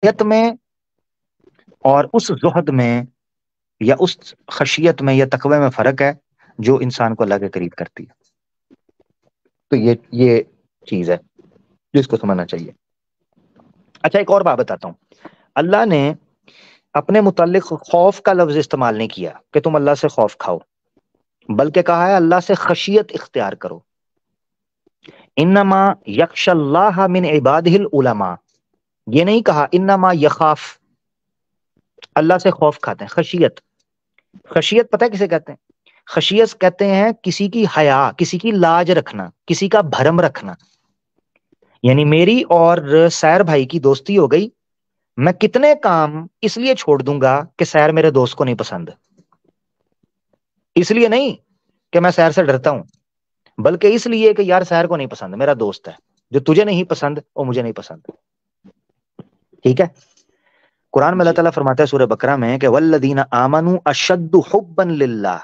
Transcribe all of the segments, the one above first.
خشیت میں اور اس زہد میں یا اس خشیت میں یا تقوی میں فرق ہے جو انسان کو اللہ کے قریب کرتی ہے. تو یہ چیز ہے جس کو سمجھنا چاہیے. اچھا ایک اور بات بتاتا ہوں. اللہ نے اپنے متعلق خوف کا لفظ استعمال نہیں کیا کہ تم اللہ سے خوف کھاؤ، بلکہ کہا ہے اللہ سے خشیت اختیار کرو. انما یخش اللہ من عبادہ العلماء، یہ نہیں کہا انما یخاف. اللہ سے خوف کھاتے ہیں. خشیت، خشیت پتہ ہے کسے کہتے ہیں؟ خشیت کہتے ہیں کسی کی حیا، کسی کی لاج رکھنا، کسی کا بھرم رکھنا. یعنی میری اور سیر بھائی کی دوستی ہو گئی، میں کتنے کام اس لیے چھوڑ دوں گا کہ سیر میرے دوست کو نہیں پسند. اس لیے نہیں کہ میں سیر سے ڈرتا ہوں، بلکہ اس لیے کہ یار سیر کو نہیں پسند، میرا دوست ہے. جو تجھے نہیں پسند وہ مجھے نہیں پسند. ٹھیک ہے. قرآن میں اللہ جی تعالیٰ فرماتا ہے سورہ بقرہ میں کہ والذین آمنوا اشد حبا للہ.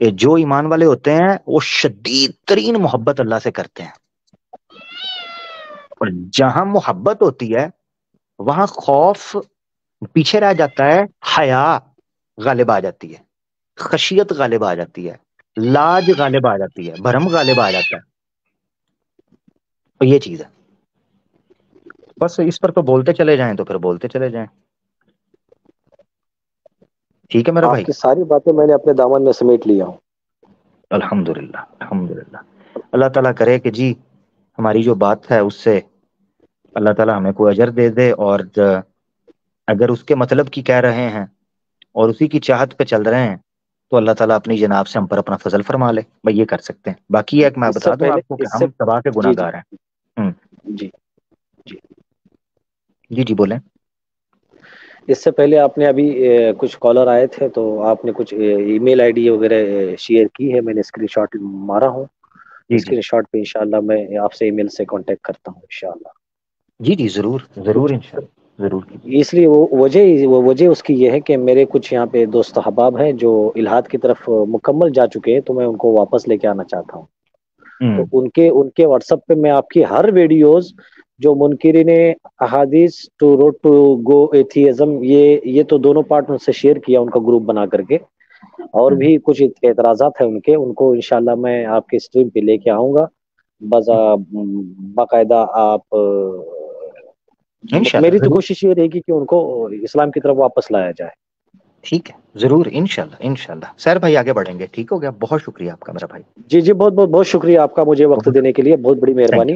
یہ جو ایمان والے ہوتے ہیں وہ شدید ترین محبت اللہ سے کرتے ہیں. اور جہاں محبت ہوتی ہے وہاں خوف پیچھے رہ جاتا ہے، حیا غالب آ جاتی ہے، خشیت غالب آ جاتی ہے، لاج غالب آ جاتی ہے، بھرم غالب آ جاتا ہے. تو یہ چیز ہے. بس اس پر تو بولتے چلے جائیں تو پھر بولتے چلے جائیں. ٹھیک ہے میرا آپ بھائی. کی ساری باتیں میں نے اپنے دامن میں سمیٹ لیا ہوں. الحمدللہ الحمدللہ. اللہ تعالیٰ کرے کہ جی ہماری جو بات ہے اس سے اللہ تعالیٰ ہمیں کوئی اجر دے دے، اور اگر اس کے مطلب کی کہہ رہے ہیں اور اسی کی چاہت پہ چل رہے ہیں تو اللہ تعالیٰ اپنی جناب سے ہم پر اپنا فضل فرما لے. بھائی یہ کر سکتے ہیں. باقی ایک میں اس سے بتا دوں پہلے آپ کو کہ اس سے ہم تباہ کے گناہ جی جی گار ہیں. ہوں. جی جی جی جی بولیں. اس سے پہلے آپ نے ابھی کچھ کالر آئے تھے تو آپ نے کچھ ای میل آئی ڈی وغیرہ شیئر کی ہے، میں نے اسکرین شاٹ مارا ہوں. جی جی اسکرین شاٹ پہ انشاءاللہ میں آپ سے ای میل سے کانٹیکٹ کرتا ہوں انشاءاللہ. جی جی ضرور ضرور انشاءاللہ ضرور کیجیے. اس لیے وہ وجہ اس کی یہ ہے کہ میرے کچھ یہاں پہ دوست احباب ہیں جو الحاد کی طرف مکمل جا چکے ہیں، تو میں ان کو واپس لے کے آنا چاہتا ہوں. تو ان کے واٹس ایپ پہ میں آپ کی ہر ویڈیوز جو منکرین احادیث to road to go atheism, یہ تو دونوں پارٹ ان سے شیئر کیا ان کا گروپ بنا کر کے، اور بھی کچھ اعتراضات ہیں ان کو انشاءاللہ میں آپ کے اسٹریم پہ لے کے آؤں گا. باقاعدہ آپ انشاءاللہ میری تو ضرور. کوشش یہ رہے گی کہ ان کو اسلام کی طرف واپس لایا جائے. ٹھیک ہے ضرور انشاءاللہ انشاءاللہ. سیر بھائی آگے بڑھیں گے. ٹھیک ہو گیا. بہت شکریہ آپ کا میرا بھائی. جی جی بہت بہت بہت شکریہ آپ کا مجھے وقت بہت دینے کے لیے، بہت بڑی تھینک مہربانی.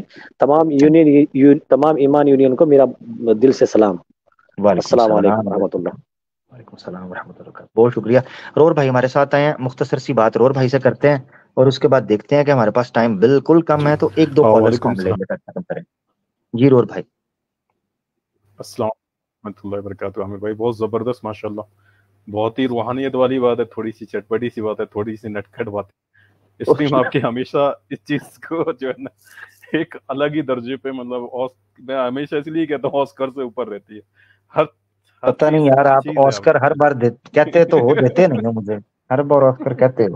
یو. تمام ایمان یونین کو میرا دل سے سلام. وعلیکم السلام علیکم السلام ورحمۃ اللہ. وعلیکم السلام ورحمۃ اللہ وبرکاتہ. بہت شکریہ. رور بھائی ہمارے ساتھ آئے ہیں. مختصر سی بات رور بھائی سے کرتے ہیں اور اس کے بعد دیکھتے ہیں کہ ہمارے پاس ٹائم بالکل کم ہے تو ایک دو کالرز کو وعلیکم ہم لے السلام. لے کر ختم کریں. جی رور بھائی. السلام ورحمۃ اللہ وبرکاتہ. عامر بھائی بہت زبردست ماشاء اللہ، بہت ہی روحانیت والی بات ہے، تھوڑی سی چٹپٹی سی بات ہے، تھوڑی سی نٹکھٹ بات ہے. اسٹریم آپ کی ہمیشہ اس چیز کو جو ہے نا ایک الگ ہی درجے پہ، مطلب میں ہمیشہ اس لیے کہتا ہوں آسکر سے اوپر رہتی ہے. ہر پتہ نہیں یار آپ چیز ہے آسکر ہر بار کہتے تو ہو، دیتے نہیں ہو مجھے. ہر بار آسکر کہتے ہو.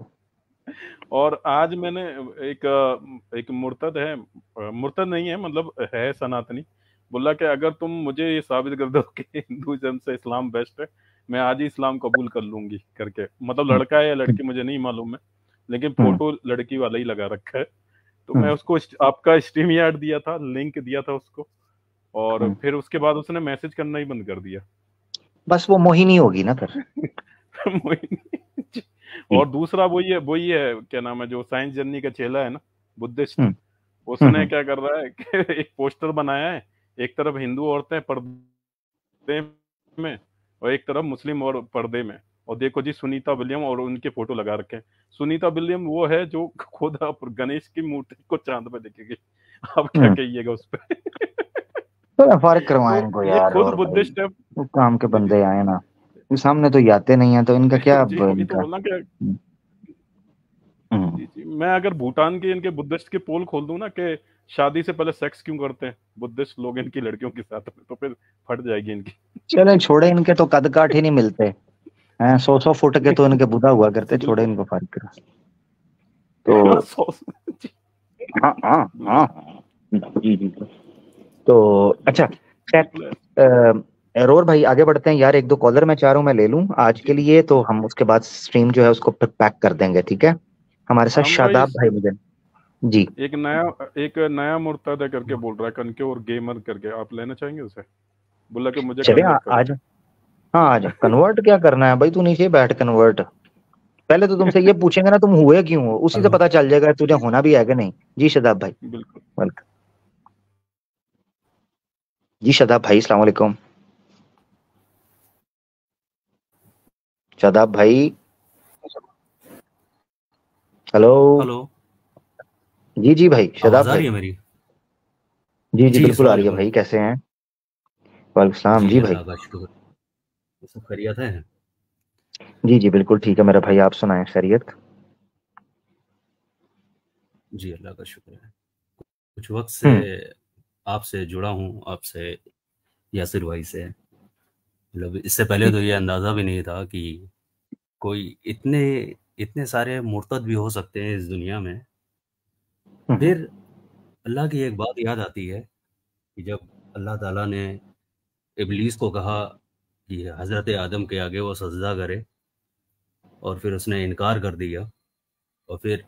اور آج میں نے ایک مرتد ہے، مرتد نہیں ہے مطلب ہے سناتنی، بولا کہ اگر تم مجھے یہ ثابت کر دو کہ ہندوازم سے اسلام بیسٹ ہے، میں آج ہی اسلام قبول کر لوں گی کر کے. مطلب لڑکا ہے یا لڑکی مجھے نہیں معلوم ہے، لیکن فوٹو لڑکی والا ہی لگا رکھا ہے. تو میں اس کو آپ کا اسٹریم یارڈ دیا تھا، لنک دیا تھا اس کو، اور پھر اس کے بعد اس نے میسج کرنا ہی بند کر دیا. بس وہ موہنی ہوگی نا پھر. اور دوسرا وہی ہے کیا نام ہے، جو سائنس جرنی کا چیلا ہے نا، بدھسٹ، اس نے کیا کر رہا ہے کہ ایک پوسٹر بنایا ہے، ایک طرف ہندو عورتیں پردے میں اور ایک طرف مسلم اور پردے میں، اور دیکھو جی سنیتا ولیم اور ان کے فوٹو لگا رکھے ہیں. سنیتا ولیم وہ ہے جو خود گنیش کی مورتی کو چاند پہ دیکھے گی. آپ کیا کہیے گا اس پہ؟ فارغ کروائیں تو ان کو یہ یار. خود اور بھائی بدھسٹ ہے. وہ کام کے جی جی بندے آئے نا سامنے تو یہ آتے نہیں ہیں تو ان کا کیا جی ان وہی تو کا. بولنا کہ جی جی میں اگر بھوٹان کے ان کے بدھسٹ کے پول کھول دوں نا کہ شادی سے پہلے سیکس کیوں کرتے ہیں بدھسٹ لوگ ان کی لڑکیوں کے ساتھ، تو پھر پھٹ جائے گی ان کی. چلے چھوڑے، ان کے تو قد کاٹ ہی نہیں ملتے ہیں. 100 فٹ کے تو ان کے بوڑھا ہوا کرتے. چھوڑے ان کو فارغ کرو. تو بالکل. ہاں ہاں ہاں جی جی. تو اچھا رور بھائی آگے بڑھتے ہیں یار. ایک دو کالر میں چاہ رہا ہوں میں لے لوں آج کے لیے, تو ہم اس کے بعد اسٹریم جو ہے اس کو پیک کر دیں گے. ٹھیک ہے, ہمارے ساتھ شاداب بھائی مجھے جی ایک نیا مرتد کر کے بول رہا ہے کنکے اور گیمر کر کے, آپ لینا چاہیں گے اسے؟ بولا کہ مجھے چلے کنورٹ کرو. آج. ہاں آج کنورٹ کیا کرنا ہے بھائی, تو نیچے بیٹھ کنورٹ. پہلے تو تم سے یہ پوچھیں گے نا تم ہوئے کیوں ہو, اسی سے پتا چل جائے گا تجھے ہونا بھی ہے کہ نہیں. جی شاداب بھائی بالکل. ویلکم. جی شاداب بھائی السلام علیکم. شاداب بھائی ہلو. ہلو, جی جی بھائی شاداب آواز آ بھائی. رہی ہے میری؟ جی جی بالکل السلام آ رہی ہے علیکم. بھائی, کیسے ہیں؟ وعلیکم السلام. جی بھائی اللہ کا شکر, سب خیریت ہے؟ جی جی بالکل ٹھیک ہے میرا بھائی, آپ سنائیں خیریت؟ جی اللہ کا شکر ہے. کچھ وقت سے آپ سے جڑا ہوں, آپ سے یاسر بھائی سے. مطلب اس سے پہلے تو یہ اندازہ بھی نہیں تھا کہ کوئی اتنے سارے مرتد بھی ہو سکتے ہیں اس دنیا میں. پھر اللہ کی ایک بات یاد آتی ہے کہ جب اللہ تعالیٰ نے ابلیس کو کہا کہ حضرت آدم کے آگے وہ سجدہ کرے, اور پھر اس نے انکار کر دیا, اور پھر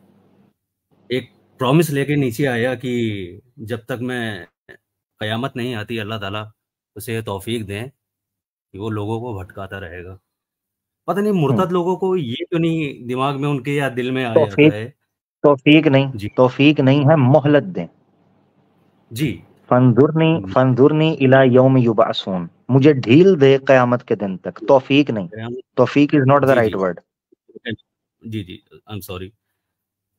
ایک پرومس لے کے نیچے آیا کہ جب تک میں قیامت نہیں آتی اللہ تعالیٰ اسے یہ توفیق دیں کہ وہ لوگوں کو بھٹکاتا رہے گا. پتہ نہیں مرتد لوگوں کو یہ کیوں نہیں دماغ میں ان کے یا دل میں آ جاتا ہے. توفیق نہیں, جی توفیق نہیں ہے, مہلت دیں. جی فانظرنی الی یوم یبعثون, مجھے ڈھیل دے قیامت کے دن تک. توفیق نہیں, توفیق از ناٹ دا جی رائٹ جی ورڈ. جی جی آئی ایم سوری.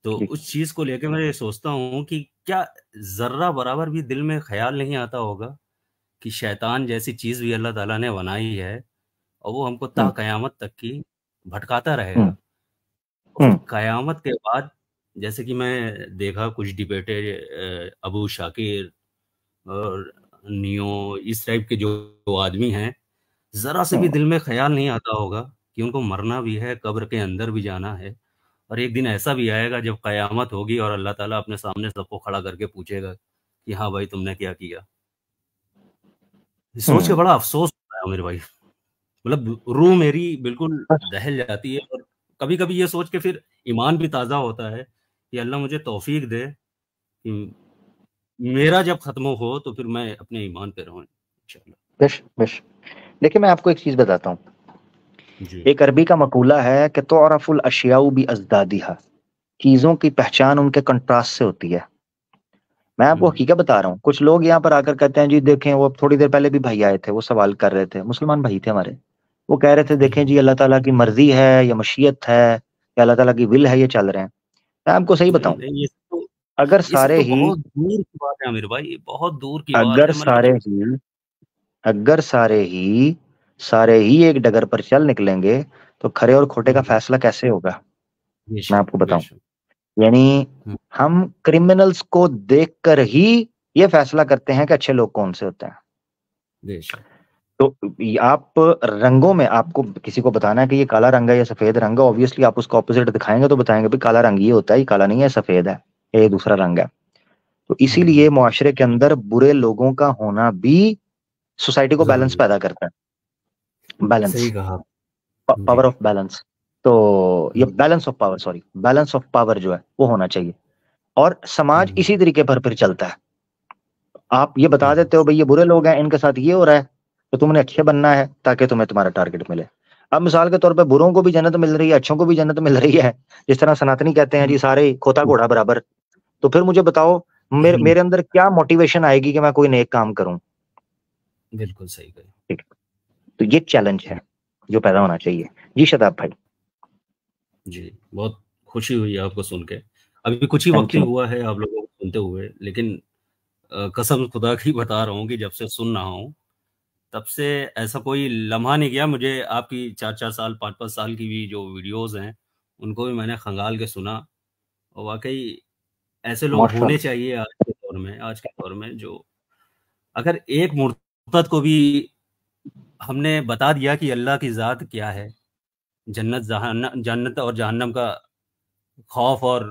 تو اس چیز کو لے کے میں یہ سوچتا ہوں کہ کیا ذرہ برابر بھی دل میں خیال نہیں آتا ہوگا کہ شیطان جیسی چیز بھی اللہ تعالیٰ نے بنائی ہے, اور وہ ہم کو تا قیامت تک کی بھٹکاتا رہے گا. اور پھر قیامت کے بعد جیسے کہ میں دیکھا کچھ ڈبیٹر ابو شاکر اور نیو اس ٹائپ کے جو آدمی ہیں, ذرا سے بھی دل میں خیال نہیں آتا ہوگا کہ ان کو مرنا بھی ہے, قبر کے اندر بھی جانا ہے, اور ایک دن ایسا بھی آئے گا جب قیامت ہوگی اور اللہ تعالیٰ اپنے سامنے سب کو کھڑا کر کے پوچھے گا کہ ہاں بھائی تم نے کیا کیا. سوچ کے بڑا افسوس ہوتا ہے میرے بھائی, مطلب روح میری بالکل دہل جاتی ہے. اور کبھی کبھی یہ سوچ کے پھر ایمان بھی تازہ ہوتا ہے کہ اللہ مجھے توفیق دے کہ میرا جب ختم ہو تو پھر میں اپنے ایمان پہ رہوں انشاءاللہ. دیکھیں میں آپ کو ایک چیز بتاتا ہوں. جی ایک عربی کا مقولہ ہے کہ تعرف الاشیاء بازدادها, چیزوں کی پہچان ان کے کنٹراسٹ سے ہوتی ہے. میں آپ کو حقیقت بتا رہا ہوں. کچھ لوگ یہاں پر آ کر کہتے ہیں جی دیکھیں, وہ تھوڑی دیر پہلے بھی بھائی آئے تھے, وہ سوال کر رہے تھے, مسلمان بھائی تھے ہمارے, وہ کہہ رہے تھے دیکھیں جی اللہ تعالیٰ کی مرضی ہے یا مشیت ہے یا اللہ تعالیٰ کی ول ہے, یہ چل رہے ہیں. میں آپ کو صحیح بتاؤں, اگر سارے ہی بہت دور کی بات ہے امیر بھائی, بہت دور کی بات اگر ہے. سارے ہی ایک ڈگر پر چل نکلیں گے تو کھرے اور کھوٹے کا فیصلہ کیسے ہوگا؟ میں آپ کو بتاؤں, یعنی ہم کرمنلز کو دیکھ کر ہی یہ فیصلہ کرتے ہیں کہ اچھے لوگ کون سے ہوتے ہیں. تو آپ رنگوں میں آپ کو کسی کو بتانا ہے کہ یہ کالا رنگ ہے یا سفید رنگ ہے, obviously آپ اس کو اپوزٹ دکھائیں گے تو بتائیں گے بھی کالا رنگ یہ ہوتا ہے, یہ کالا نہیں ہے, سفید ہے, یہ دوسرا رنگ ہے. تو اسی لیے معاشرے کے اندر برے لوگوں کا ہونا بھی سوسائٹی کو بیلنس پیدا کرتا ہے. بیلنس, صحیح کہا, پاور آف بیلنس. تو یہ balance of power, sorry balance of power جو ہے وہ ہونا چاہیے. اور سماج اسی طریقے پر پھر چلتا ہے. آپ یہ بتا دیتے ہو بھئی یہ برے لوگ ہیں, ان کے ساتھ یہ ہو رہا ہے, تو تم نے اچھے بننا ہے تاکہ تمہیں تمہارا ٹارگٹ ملے. اب مثال کے طور پہ بروں کو بھی جنت مل رہی ہے, اچھوں کو بھی جنت مل رہی ہے, جس طرح سناتنی کہتے ہیں جی سارے کھوتا گھوڑا برابر. تو پھر مجھے بتاؤ میرے اندر کیا موٹیویشن آئے گی کہ میں کوئی نیک کام کروں؟ بالکل صحیح کہا. ٹھیک, تو یہ چیلنج ہے جو پیدا ہونا چاہیے. جی شاداب بھائی. جی بہت خوشی ہوئی آپ کو سن کے. ابھی کچھ ہی وقت ہی ہوا ہے آپ لوگوں کو سنتے ہوئے, لیکن قسم خدا کی بتا رہا ہوں کہ جب سے سن رہا ہوں تب سے ایسا کوئی لمحہ نہیں گیا. مجھے آپ کی 4 سال 5 سال کی بھی جو ویڈیوز ہیں ان کو بھی میں نے خنگال کے سنا, اور واقعی ایسے لوگ ہونے چاہیے آج کے دور میں جو اگر ایک مرتد کو بھی ہم نے بتا دیا کہ اللہ کی ذات کیا ہے, جنت اور جہنم کا خوف اور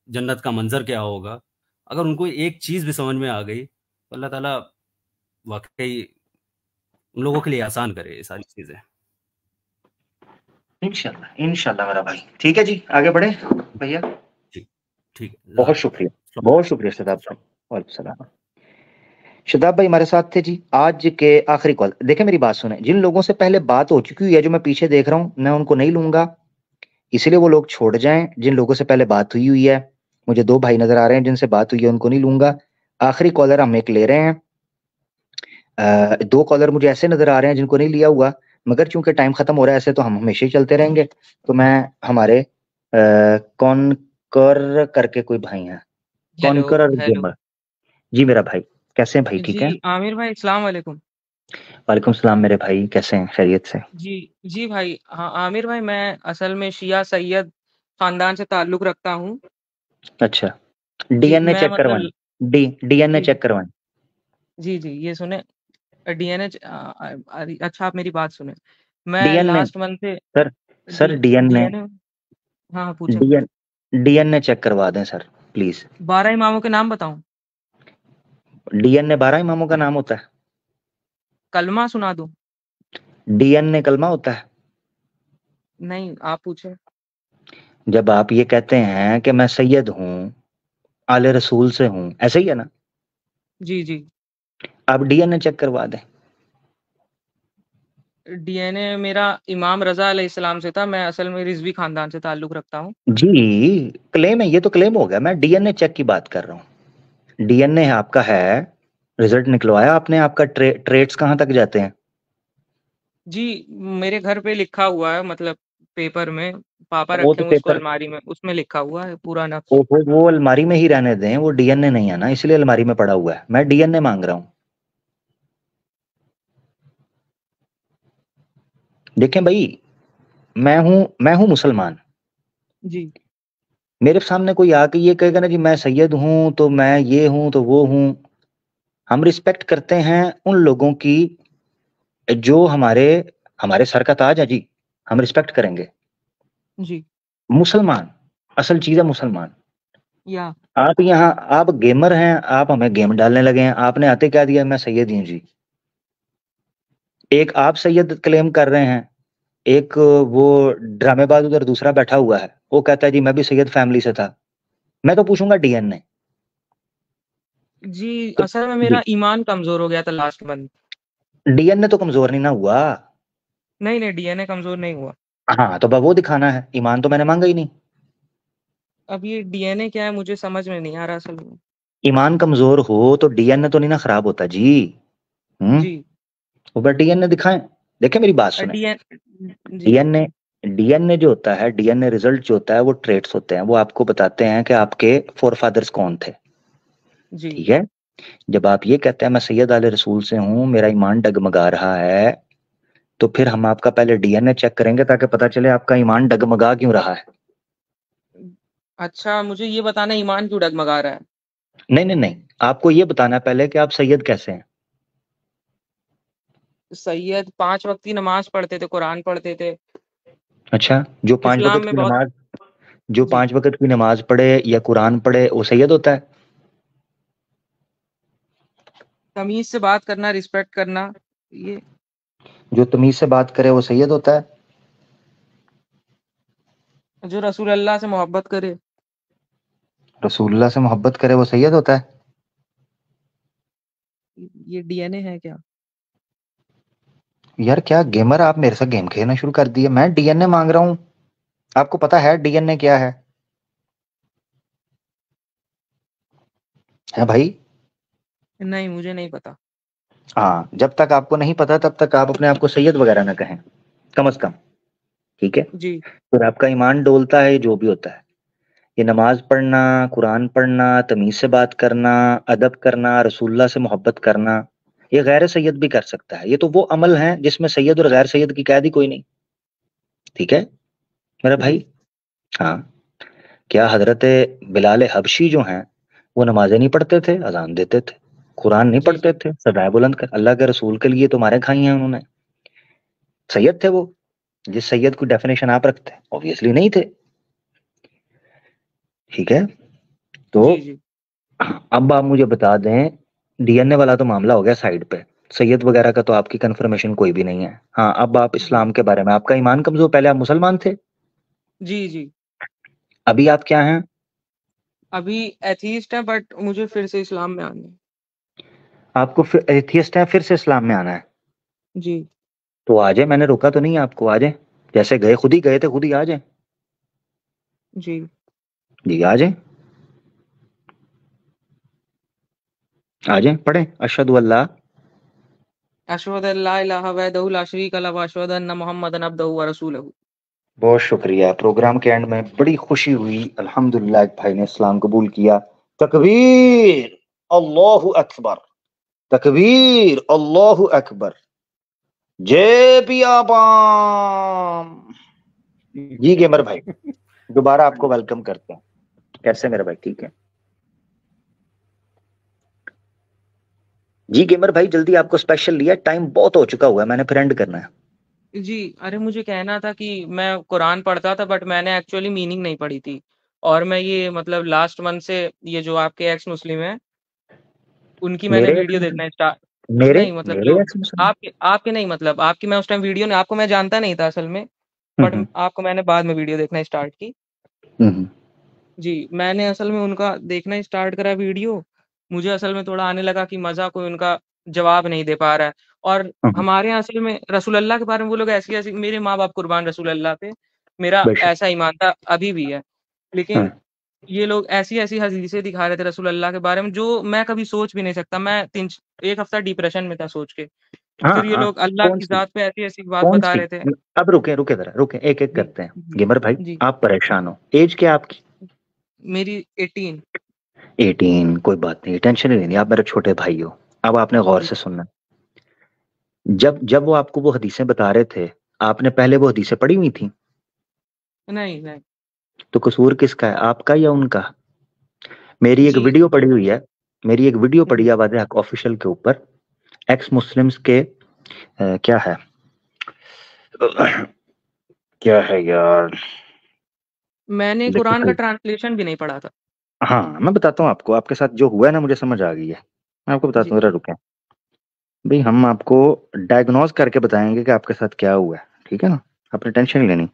جنت کا منظر کیا ہوگا, اگر ان کو ایک چیز بھی سمجھ میں آ گئی تو اللہ تعالیٰ واقعی ان لوگوں کے لیے آسان کرے یہ ساری چیزیں. انشاءاللہ میرا بھائی. ٹھیک ہے جی, آگے بڑھے بھیا. ٹھیک ہے, بہت شکریہ, بہت شکریہ شاداب صاحب. وعلیکم السلام. شاداب بھائی ہمارے ساتھ تھے جی. آج کے آخری کال. دیکھیں میری بات سنیں, جن لوگوں سے پہلے بات ہو چکی ہے, جو میں پیچھے دیکھ رہا ہوں, میں ان کو نہیں لوں گا, اسی لیے وہ لوگ چھوڑ جائیں. جن لوگوں سے پہلے بات ہوئی ہے, مجھے 2 بھائی نظر آ رہے ہیں جن سے بات ہوئی ہے, ان کو نہیں لوں گا. آخری کالر ہم ایک لے رہے ہیں. 2 کالر مجھے ایسے نظر آ رہے ہیں جن کو نہیں لیا ہوا, مگر چونکہ ٹائم ختم ہو رہا ہے ایسے تو ہم ہمیشہ ہی چلتے رہیں گے. تو میں ہمارے کون کر کے کوئی بھائی ہیں, کونکر اور گیمر. جی میرا بھائی, کیسے ہیں بھائی؟ ٹھیک ہے. جی عامر بھائی السلام علیکم. وعلیکم السلام میرے بھائی, کیسے ہیں؟ خیریت سے؟ جی بھائی. ہاں عامر بھائی, میں اصل میں شیعہ سید خاندان سے تعلق رکھتا ہوں. اچھا, ڈی این اے چیک کروائیں. ڈی این اے چیک کروائیں. جی یہ سنیں, ڈی این اے. اچھا آپ میری بات سنیں. میں لاسٹ منتھ سے سر ڈی این اے, ہاں پوچھیں. ڈی این اے چیک کروا دیں سر پلیز. 12 اماموں کے نام بتاؤں؟ ڈی این اے 12 اماموں کا نام ہوتا ہے؟ کلمہ سنا دوں؟ ڈی این اے کلمہ ہوتا ہے؟ نہیں, آپ پوچھیں. جب آپ یہ کہتے ہیں کہ میں سید ہوں, آل رسول سے ہوں, ایسا ہی ہے نا؟ جی آپ ڈی این اے چیک کروا دیں. ڈی این اے میرا امام رضا علیہ السلام سے تھا. میں اصل میں رضوی خاندان سے تعلق رکھتا ہوں. جی کلیم ہے, یہ تو کلیم ہو گیا. میں ڈی این اے چیک کی بات کر رہا ہوں. ڈی این اے آپ کا ہے, رزلٹ نکلوایا آپ نے, آپ کا ٹریٹس کہاں تک جاتے ہیں؟ جی میرے گھر پہ لکھا ہوا ہے, مطلب پیپر میں. پاپا وہ رکھے تو ہوئے اس کو پیپر, الماری میں, اس میں لکھا ہوا ہے پورا نفس. وہ الماری میں ہی رہنے دیں, وہ ڈی این اے نہیں ہے نا, اس لیے الماری میں پڑا ہوا ہے. میں ڈی این اے مانگ رہا ہوں. دیکھیں بھائی, میں ہوں مسلمان. جی میرے سامنے کوئی آ کے یہ کہے گا نا جی میں سید ہوں تو میں یہ ہوں تو وہ ہوں. ہم رسپیکٹ کرتے ہیں ان لوگوں کی جو ہمارے سر کا تاج ہے جی, ہم رسپیکٹ کریں گے. جی مسلمان, اصل چیز ہے مسلمان. یا آپ گیمر ہیں, آپ ہمیں گیم ڈالنے لگے ہیں. آپ نے آتے کیا دیا, میں سید ہوں جی. ایک آپ سید کلیم کر رہے ہیں, ایک وہ ڈرامے باز ادھر دوسرا بیٹھا ہوا ہے, وہ کہتا ہے جی میں بھی سید فیملی سے تھا. میں تو پوچھوں گا ڈی این اے. جی اصل میں میرا ایمان کمزور ہو گیا تھا لاسٹ منتھ. ڈی این اے تو کمزور نہیں نہ ہوا. نہیں ڈی این اے کمزور نہیں ہوا. ہاں تو وہ دکھانا ہے, ایمان تو میں نے مانگا ہی نہیں. اب یہ ڈی این اے کیا ہے مجھے سمجھ میں نہیں آ رہا اصل میں. ایمان کمزور ہو تو ڈی این اے تو نہیں نا خراب ہوتا جی. جی وہ ڈی این اے دکھائیں. دیکھیں میری بات سنیں, ڈی این اے جو ہوتا ہے, ڈی این اے ریزلٹ جو ہوتا ہے وہ ٹریٹس ہوتے ہیں. وہ آپ کو بتاتے ہیں کہ آپ کے فور فادرز کون تھے. ٹھیک ہے, جب آپ یہ کہتے ہیں میں سید علیہ رسول سے ہوں, میرا ایمان ڈگمگا رہا ہے, تو پھر ہم آپ کا پہلے ڈی این اے چیک کریں گے تاکہ پتا چلے آپ کا ایمان ڈگمگا کیوں رہا ہے. اچھا مجھے یہ بتانا ایمان کیوں ڈگمگا رہا ہے. نہیں, آپ کو یہ بتانا پہلے کہ آپ سید کیسے ہیں. سید 5 وقت کی نماز پڑھتے تھے, قرآن پڑھتے تھے. اچھا, جو 5 اسلام وقت میں کی بہت نماز, جو 5 وقت کی نماز پڑھے یا قرآن پڑھے وہ سید ہوتا ہے؟ تمیز سے بات کرنا, رسپیکٹ کرنا, یہ جو تمیز سے بات کرے وہ سید ہوتا ہے. جو رسول اللہ سے محبت کرے. رسول اللہ سے محبت کرے وہ سید ہوتا ہے. یہ ڈی این اے ہے کیا؟ یار کیا گیمر, آپ میرے سے گیم کھیلنا شروع کر دیا. میں ڈی این اے مانگ رہا ہوں, آپ کو پتا ہے ڈی این اے کیا ہے بھائی؟ نہیں مجھے نہیں پتا. ہاں, جب تک آپ کو نہیں پتا تب تک آپ اپنے آپ کو سید وغیرہ نہ کہیں, کم از کم. ٹھیک ہے, جی پھر آپ کا ایمان ڈولتا ہے جو بھی ہوتا ہے. یہ نماز پڑھنا, قرآن پڑھنا, تمیز سے بات کرنا, ادب کرنا, رسول اللہ سے محبت کرنا, یہ غیر سید بھی کر سکتا ہے. یہ تو وہ عمل ہیں جس میں سید اور غیر سید کی قید ہی کوئی نہیں. ٹھیک ہے میرا بھائی. ہاں, کیا حضرت بلال حبشی جو ہیں وہ نمازیں نہیں پڑھتے تھے, اذان دیتے تھے, قرآن نہیں پڑھتے تھے, سدائے بلند کر اللہ کے رسول کے لیے تمہارے کھائی ہیں انہوں نے. سید تھے وہ, جس سید کو ڈیفینیشن آپ رکھتے ہیں obviously نہیں تھے. ٹھیک ہے, تو اب آپ مجھے بتا دیں, ڈی این اے والا تو معاملہ ہو گیا سائڈ پہ, سید وغیرہ کا تو آپ کی کنفرمیشن کوئی بھی نہیں ہے. ہاں اب آپ اسلام کے بارے میں, آپ کا ایمان کمزور, پہلے آپ مسلمان تھے, جی جی ابھی آپ کیا ہیں؟ ابھی ایتھیسٹ ہے بٹ مجھے پھر سے اسلام میں آنا ہے. آپ کو ایتھیسٹ ہے, پھر سے اسلام میں آنا ہے, جی تو آ جائیں, میں نے روکا تو نہیں آپ کو, آ جائیں, جیسے گئے خود ہی گئے تھے خود ہی آ جائیں. جی جی آ جائیں, آ جائیں, پڑھیں اشہد اللہ. اشہد ان لا الہ وحدہ لا شریک لہ واشہد ان محمدا عبدہ ورسولہ. بہت شکریہ. پروگرام کے اینڈ میں بڑی خوشی ہوئی, الحمدللہ ایک بھائی نے اسلام قبول کیا. تکبیر, اللہ اکبر, تکبیر, اللہ اکبر, جے بیابان. جی گیمر بھائی دوبارہ آپ کو ویلکم کرتے ہیں. کیسے میرے بھائی, ٹھیک ہے؟ جی گیمر بھائی جلدی, آپ کو اسپیشل لیا, ٹائم بہت ہو چکا ہوا ہے, میں نے پھر اینڈ کرنا ہے. جی ارے مجھے کہنا تھا کہ میں قرآن پڑھتا تھا بٹ میں نے ایکچولی میننگ نہیں پڑھی تھی, اور میں یہ مطلب لاسٹ منتھ سے یہ جو آپ کے ایکس مسلم ہیں ان کی میں نے میرے ویڈیو دیکھنا اسٹارٹ. میرے نہیں مطلب میرے جو ایکس مسلم. آپ کے نہیں, مطلب آپ کی میں اس ٹائم ویڈیو نہیں, آپ کو میں جانتا نہیں تھا اصل میں, بٹ آپ کو میں نے بعد میں ویڈیو دیکھنا اسٹارٹ کی. جی میں نے اصل میں ان کا دیکھنا اسٹارٹ کرا ویڈیو, مجھے اصل میں تھوڑا آنے لگا کہ مزہ کوئی ان کا جواب نہیں دے پا رہا ہے. اور ہمارے یہاں اصل میں رسول اللہ کے بارے میں وہ لوگ ایسی میرے ماں باپ قربان رسول اللہ پہ, میرا بے شک. ایسا ایمان تھا, ابھی بھی ہے, لیکن یہ لوگ ایسی حدیثیں دکھا رہے تھے رسول اللہ کے بارے میں جو میں کبھی سوچ بھی نہیں سکتا. میں ایک ہفتہ ڈپریشن میں تھا سوچ کے, پھر یہ لوگ اللہ کون کی سی ذات پہ ایسی بات کون بتا سی رہے تھے. اب رکے ذرا, رکے, ایک ایک جی کرتے ہیں. جی گیمر بھائی جی آپ پریشان ہو, ایج کیا آپ کی؟ میری 18. 18, کوئی بات نہیں, ٹینشن ہی نہیں, آپ میرے چھوٹے بھائی ہو. اب آپ نے غور جی سے سننا, جب وہ آپ کو وہ حدیثیں بتا رہے تھے, آپ نے پہلے وہ حدیثیں پڑھی ہوئی تھیں؟ نہیں نہیں. تو قصور کس کا ہے, آپ کا یا ان کا؟ میری ایک جی ویڈیو پڑی ہوئی ہے, میری ایک ویڈیو پڑی ہے آواز حق آفیشیل کے اوپر, ایکس مسلمز کے کیا ہے یار, میں نے دیکھو قرآن کا ٹرانسلیشن بھی نہیں پڑھا تھا. ہاں میں بتاتا ہوں آپ کو, آپ کے ساتھ جو ہوا ہے نا مجھے سمجھ آ گئی ہے, میں آپ کو بتاتا جی ہوں, ذرا رکیں بھئی, ہم آپ کو ڈائگنوز کر کے بتائیں گے کہ آپ کے ساتھ کیا ہوا ہے, ٹھیک ہے نا, آپ نے ٹینشن نہیں لینی.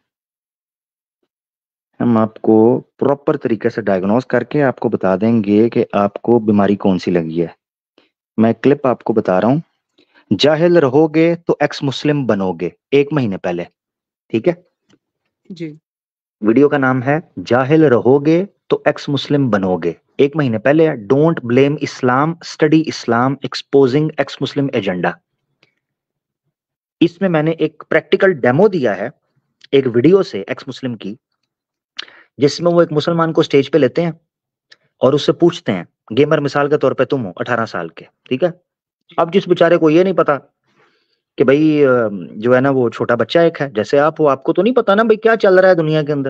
ہم آپ کو پراپر طریقے سے ڈائگنوز کر کے آپ کو بتا دیں گے کہ آپ کو بیماری کون سی لگی ہے. میں کلپ آپ کو بتا رہا ہوں, جاہل رہو گے تو ایکس مسلم بنو گے, 1 مہینے پہلے, ٹھیک ہے؟ جی ویڈیو کا نام ہے جاہل رہو گے تو ایکس مسلم بنو گے, 1 مہینے پہلے. Don't blame Islam, study Islam, exposing ex Muslim agenda. اس میں نے ایک پریکٹیکل ڈیمو دیا ہے ایک ویڈیو سے ایکس مسلم کی, جس میں وہ ایک مسلمان کو سٹیج پہ لیتے ہیں اور اس سے پوچھتے ہیں, گیمر مثال کے طور پہ تم ہو 18 سال کے, ٹھیک ہے؟ اب جس بیچارے کو یہ نہیں پتا کہ بھائی جو ہے نا وہ چھوٹا بچہ ایک ہے جیسے آپ ہو, آپ کو تو نہیں پتا نا بھائی کیا چل رہا ہے دنیا کے اندر.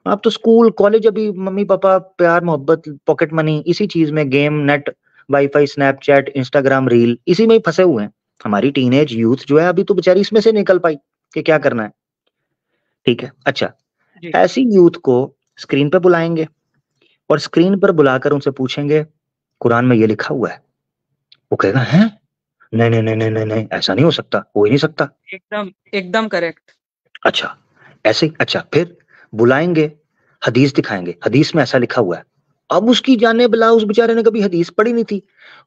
آپ تو اسکول کالج, ابھی ممی پاپا پیار محبت پاکٹ منی اسی چیز میں, game, net, wifi, Snapchat, Instagram reel, اسی میں ہی پھنسے ہوئے ہیں. ہماری ٹین ایج یوتھ جو ہے ابھی تو بیچاری اس میں سے نکل پائی کہ کیا کرنا ہے, ٹھیک ہے؟ اچھا, جی ایسی یوتھ کو اسکرین پہ بلائیں گے اور اسکرین پر بلا کر ان سے پوچھیں گے قرآن میں یہ لکھا ہوا ہے, وہ کہے گا ہیں نہیں نہیں نہیں نہیں نہیں, ایسا نہیں ہو سکتا, ہو ہی نہیں سکتا. ایک دم کریکٹ. اچھا ایسے, اچھا پھر بلائیں گے, حدیث دکھائیں گے, حدیث میں ایسا لکھا ہوا ہے. اب اس کی جانے بلا, اس بیچارے نے کبھی حدیث پڑھی نہیں تھی.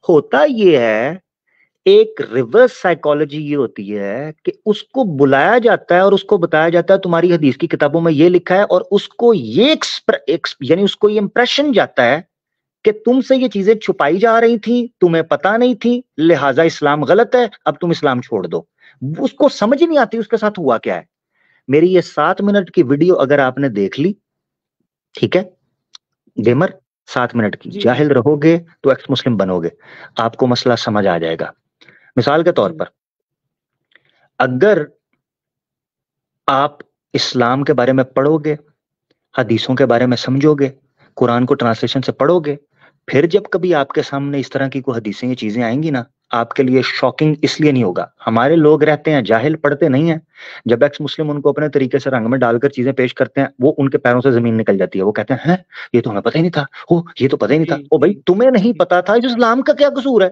ہوتا یہ ہے, ایک ریورس سائیکالوجی یہ ہوتی ہے کہ اس کو بلایا جاتا ہے اور اس کو بتایا جاتا ہے تمہاری حدیث کی کتابوں میں یہ لکھا ہے, اور اس کو یہ یعنی اس کو یہ امپریشن جاتا ہے کہ تم سے یہ چیزیں چھپائی جا رہی تھیں, تمہیں پتا نہیں تھی, لہٰذا اسلام غلط ہے, اب تم اسلام چھوڑ دو. اس کو سمجھ نہیں آتی اس کے ساتھ ہوا کیا ہے. میری یہ 7 منٹ کی ویڈیو اگر آپ نے دیکھ لی, ٹھیک ہے جی گیمر, 7 منٹ کی, جی جی جاہل رہو گے تو ایکس مسلم بنو گے, آپ کو مسئلہ سمجھ آ جائے گا. مثال کے طور جی پر, اگر آپ اسلام کے بارے میں پڑھو گے, حدیثوں کے بارے میں سمجھو گے, قرآن کو ٹرانسلیشن سے پڑھو گے, پھر جب کبھی آپ کے سامنے اس طرح کی کوئی حدیثیں یہ چیزیں آئیں گی نا, آپ کے لیے شاکنگ اس لیے نہیں ہوگا. ہمارے لوگ رہتے ہیں جاہل, پڑھتے نہیں ہیں, جب ایکس مسلم ان کو اپنے طریقے سے رنگ میں ڈال کر چیزیں پیش کرتے ہیں, وہ ان کے پیروں سے زمین نکل جاتی ہے. وہ کہتے ہیں یہ تو ہمیں پتہ ہی نہیں تھا, یہ تو پتہ ہی نہیں تھا. جی او بھائی جی تمہیں نہیں جی پتا تھا, اس اسلام کا کیا قصور ہے؟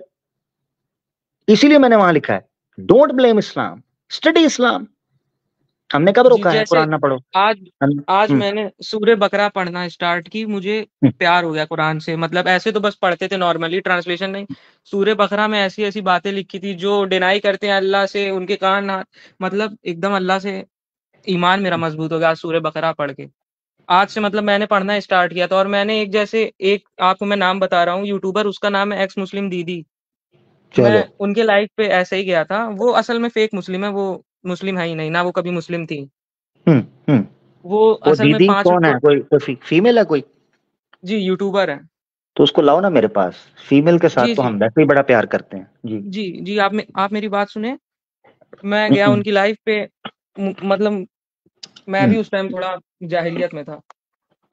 اسی لیے میں نے وہاں لکھا ہے ڈونٹ بلیم اسلام، اسٹڈی اسلام. ہم نے کب روکا ہے قرآن نہ پڑھو؟ آج میں نے سورہ بقرہ پڑھنا اسٹارٹ کی، مجھے پیار ہو گیا قرآن سے. مطلب ایسے تو بس پڑھتے تھے نارملی، ٹرانسلیشن نہیں. سورہ بقرہ میں ایسی ایسی باتیں لکھی تھی جو ڈینائی کرتے ہیں اللہ سے، ان کے کان مطلب ایک دم اللہ سے ایمان میرا مضبوط ہو گیا سورہ بقرہ پڑھ کے. آج سے مطلب میں نے پڑھنا اسٹارٹ کیا تھا. اور میں نے ایک آپ کو میں نام بتا رہا ہوں، یوٹیوبر، اس کا نام ہے ایکس مسلم دیدی. میں ان کے لائف پہ ایسے ہی گیا تھا. وہ اصل میں فیک مسلم ہے، وہ مسلم ہے ہی نہیں، نہ وہ کبھی مسلم تھی. وہ اصل میں 5 کون ہے؟ کوئی فیمیل ہے کوئی؟ جی یوٹیوبر ہے. تو اس کو لاؤ نا میرے پاس. فیمیل کے ساتھ جی تو ہم ویسے ہی بڑا پیار کرتے ہیں. جی جی جی آپ میری بات سنیں. میں گیا ان کی لائف پہ، مطلب میں بھی اس ٹائم تھوڑا جاہلیت میں تھا.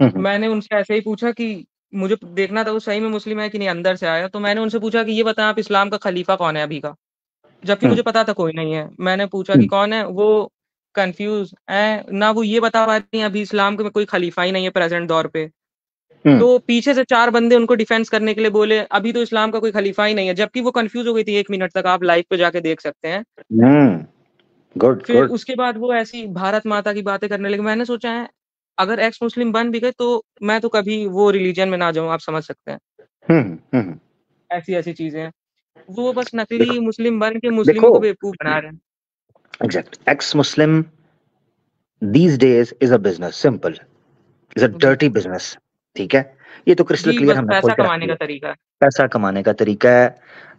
میں نے ان سے ایسے ہی پوچھا کہ مجھے دیکھنا تھا وہ صحیح میں مسلم ہے کہ نہیں اندر سے آیا. تو میں نے ان سے پوچھا کہ یہ بتائیں آپ اسلام کا خلیفہ کون ہے ابھی کا، جبکہ مجھے پتا تھا کوئی نہیں ہے. میں نے پوچھا کہ کون ہے، وہ کنفیوز ہے نہ، وہ یہ بتا پاتی ہیں ابھی اسلام میں کوئی خلیفہ ہی نہیں ہے پریزنٹ دور پہ. تو پیچھے سے 4 بندے ان کو ڈیفینس کرنے کے لیے بولے ابھی تو اسلام کا کوئی خلیفہ ہی نہیں ہے، جبکہ وہ کنفیوز ہو گئی تھی 1 منٹ تک. آپ لائف پہ جا کے دیکھ سکتے ہیں. پھر اس کے بعد وہ ایسی بھارت ماتا کی باتیں کرنے لگے. میں نے سوچا ہے اگر ایکس مسلم بن بھی گئے تو میں تو کبھی وہ ریلیجن میں نہ جاؤں. آپ سمجھ سکتے ہیں ایسی چیزیں ہیں. وہ بس نقلی مسلم بن کے مسلموں کو بیوقوف بنا رہے ہیں. Exact. Ex Muslim these days is a business, simple, is a dirty business. ٹھیک ہے، یہ تو کرسٹل کلیئر ہم نے کھول کے رکھ دیا. پیسہ کمانے کا طریقہ ہے.